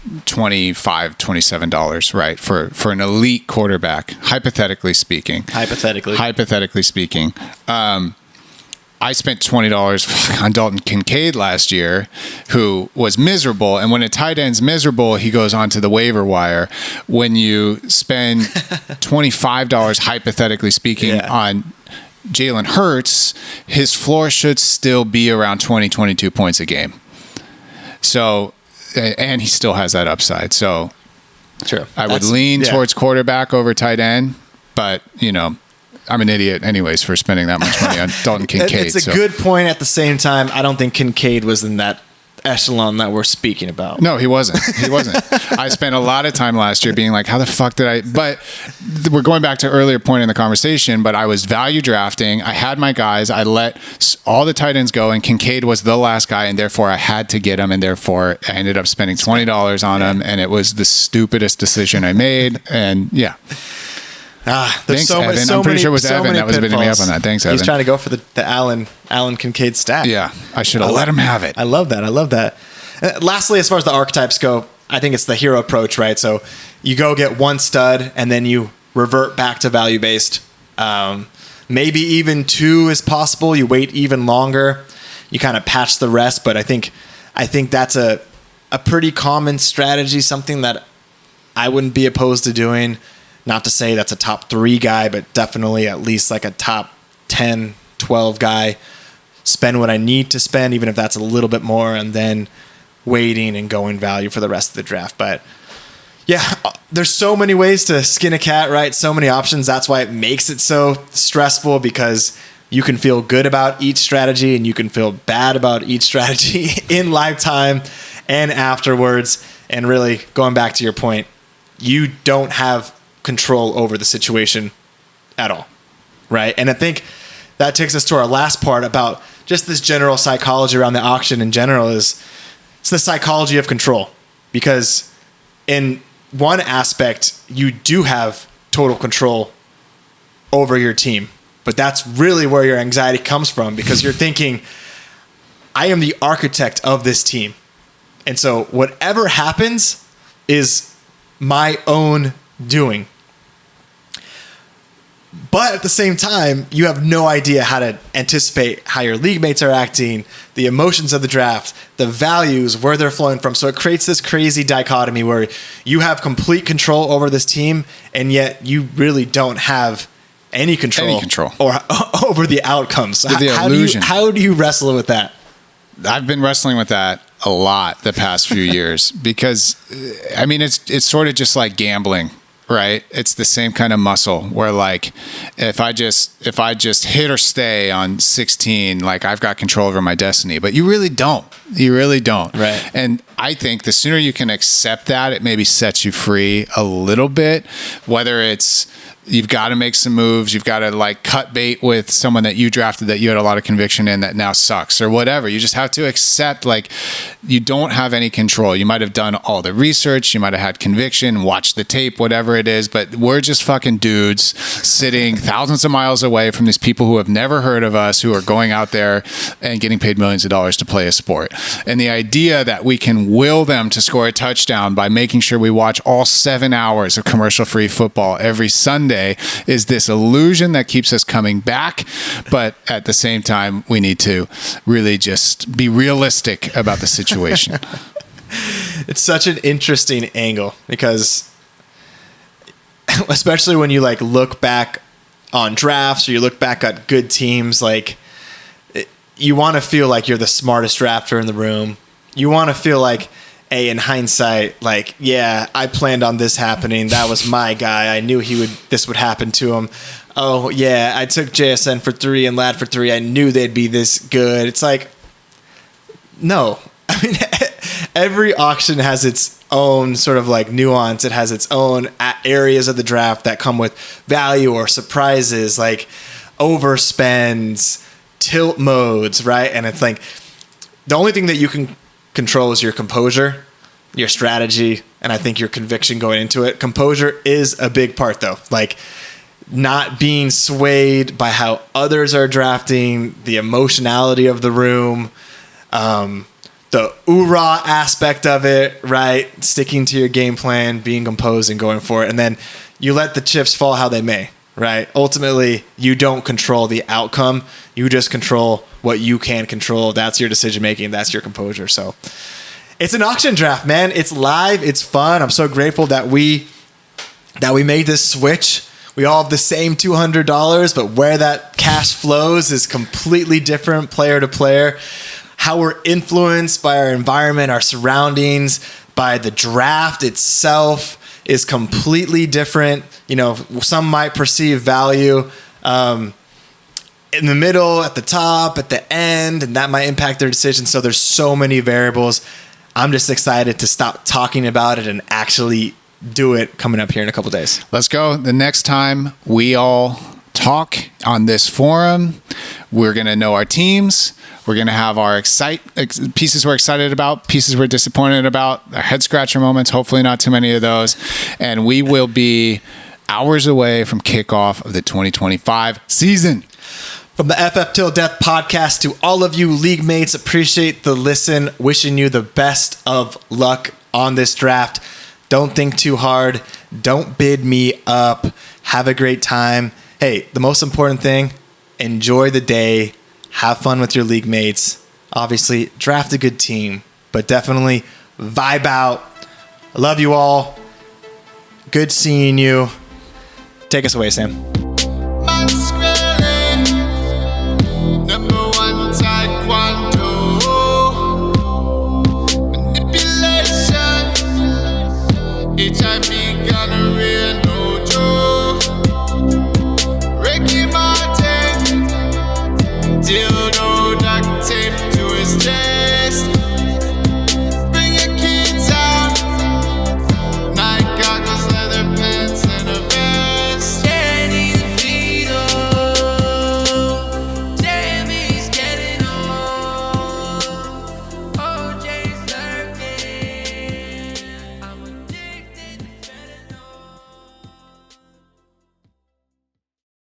$25, $27, right, for an elite quarterback, hypothetically speaking. Hypothetically speaking. I spent $20 on Dalton Kincaid last year, who was miserable. And when a tight end's miserable, he goes onto the waiver wire. When you spend $25, hypothetically speaking, on Jalen Hurts, his floor should still be around 20, 22 points a game. So and he still has that upside. So True. I would lean towards quarterback over tight end, but I'm an idiot anyways for spending that much money on Dalton Kincaid. It's a good point. At the same time, I don't think Kincaid was in that echelon that we're speaking about. No, he wasn't. I spent a lot of time last year being like, how the fuck did I? But we're going back to earlier point in the conversation, but I was value drafting. I had my guys. I let all the tight ends go, and Kincaid was the last guy, and therefore I had to get him, and therefore I ended up spending $20 on him, and it was the stupidest decision I made. And thanks, Evan. I'm pretty sure it was Evan that was bidding me up on that. Thanks, Evan. He's trying to go for the Alan Kincaid stack. Yeah, I should have let him have it. I love that. Lastly, as far as the archetypes go, I think it's the hero approach, right? So you go get one stud, and then you revert back to value-based. Maybe even two is possible. You wait even longer. You kind of patch the rest, but I think that's a pretty common strategy, something that I wouldn't be opposed to doing. Not to say that's a top 3 guy, but definitely at least like a top 10, 12 guy. Spend what I need to spend, even if that's a little bit more, and then waiting and going value for the rest of the draft. But yeah, there's so many ways to skin a cat, right? So many options. That's why it makes it so stressful, because you can feel good about each strategy and you can feel bad about each strategy in lifetime and afterwards. And really, going back to your point, you don't have control over the situation at all, right? And I think that takes us to our last part about just this general psychology around the auction in general. It's the psychology of control, because in one aspect you do have total control over your team, but that's really where your anxiety comes from, because you're thinking, I am the architect of this team, and so whatever happens is my own doing. But at the same time, you have no idea how to anticipate how your league mates are acting, the emotions of the draft, the values, where they're flowing from. So it creates this crazy dichotomy where you have complete control over this team, and yet you really don't have any control. Or over the outcomes. The illusion. How do you wrestle with that? I've been wrestling with that a lot the past few years, because I mean, it's sort of just like gambling. Right. It's the same kind of muscle where, like, if I just hit or stay on 16, like, I've got control over my destiny, but you really don't. Right. And I think the sooner you can accept that, it maybe sets you free a little bit, whether it's, you've got to make some moves. You've got to, like, cut bait with someone that you drafted that you had a lot of conviction in that now sucks, or whatever. You just have to accept, like, you don't have any control. You might have done all the research. You might have had conviction, watched the tape, whatever it is. But we're just fucking dudes sitting thousands of miles away from these people who have never heard of us, who are going out there and getting paid millions of dollars to play a sport. And the idea that we can will them to score a touchdown by making sure we watch all 7 hours of commercial-free football every Sunday is this illusion that keeps us coming back. But at the same time, we need to really just be realistic about the situation. It's such an interesting angle, because especially when you, like, look back on drafts, or you look back at good teams, like, you want to feel like you're the smartest drafter in the room. You want to feel like, in hindsight, like, yeah, I planned on this happening. That was my guy. I knew this would happen to him. Oh yeah, I took JSN for 3 and Lad for 3. I knew they'd be this good. It's like, no. I mean, every auction has its own sort of, like, nuance. It has its own areas of the draft that come with value or surprises, like overspends, tilt modes, right? And it's like, the only thing that you can control is your composure, your strategy, and I think your conviction going into it. Composure is a big part, though. Like, not being swayed by how others are drafting, the emotionality of the room, the oorah aspect of it, right? Sticking to your game plan, being composed and going for it. And then you let the chips fall how they may, right? Ultimately, you don't control the outcome. You just control what you can control. That's your decision making. That's your composure. So it's an auction draft, man. It's live. It's fun. I'm so grateful that we made this switch. We all have the same $200, but where that cash flows is completely different player to player. how we're influenced by our environment, our surroundings, by the draft itself is completely different. You know, some might perceive value in the middle, at the top, at the end, and that might impact their decision. So there's so many variables. I'm just excited to stop talking about it and actually do it coming up here in a couple days. Let's go. The next time we all talk on this forum, we're going to know our teams. We're going to have our pieces we're excited about, pieces we're disappointed about, our head scratcher moments, hopefully not too many of those. And we will be hours away from kickoff of the 2025 season. From the FFtilD podcast to all of you league mates, appreciate the listen. Wishing you the best of luck on this draft. Don't think too hard. Don't bid me up. Have a great time. Hey, the most important thing, enjoy the day. Have fun with your league mates. Obviously, draft a good team, but definitely vibe out. I love you all. Good seeing you. Take us away, Sam.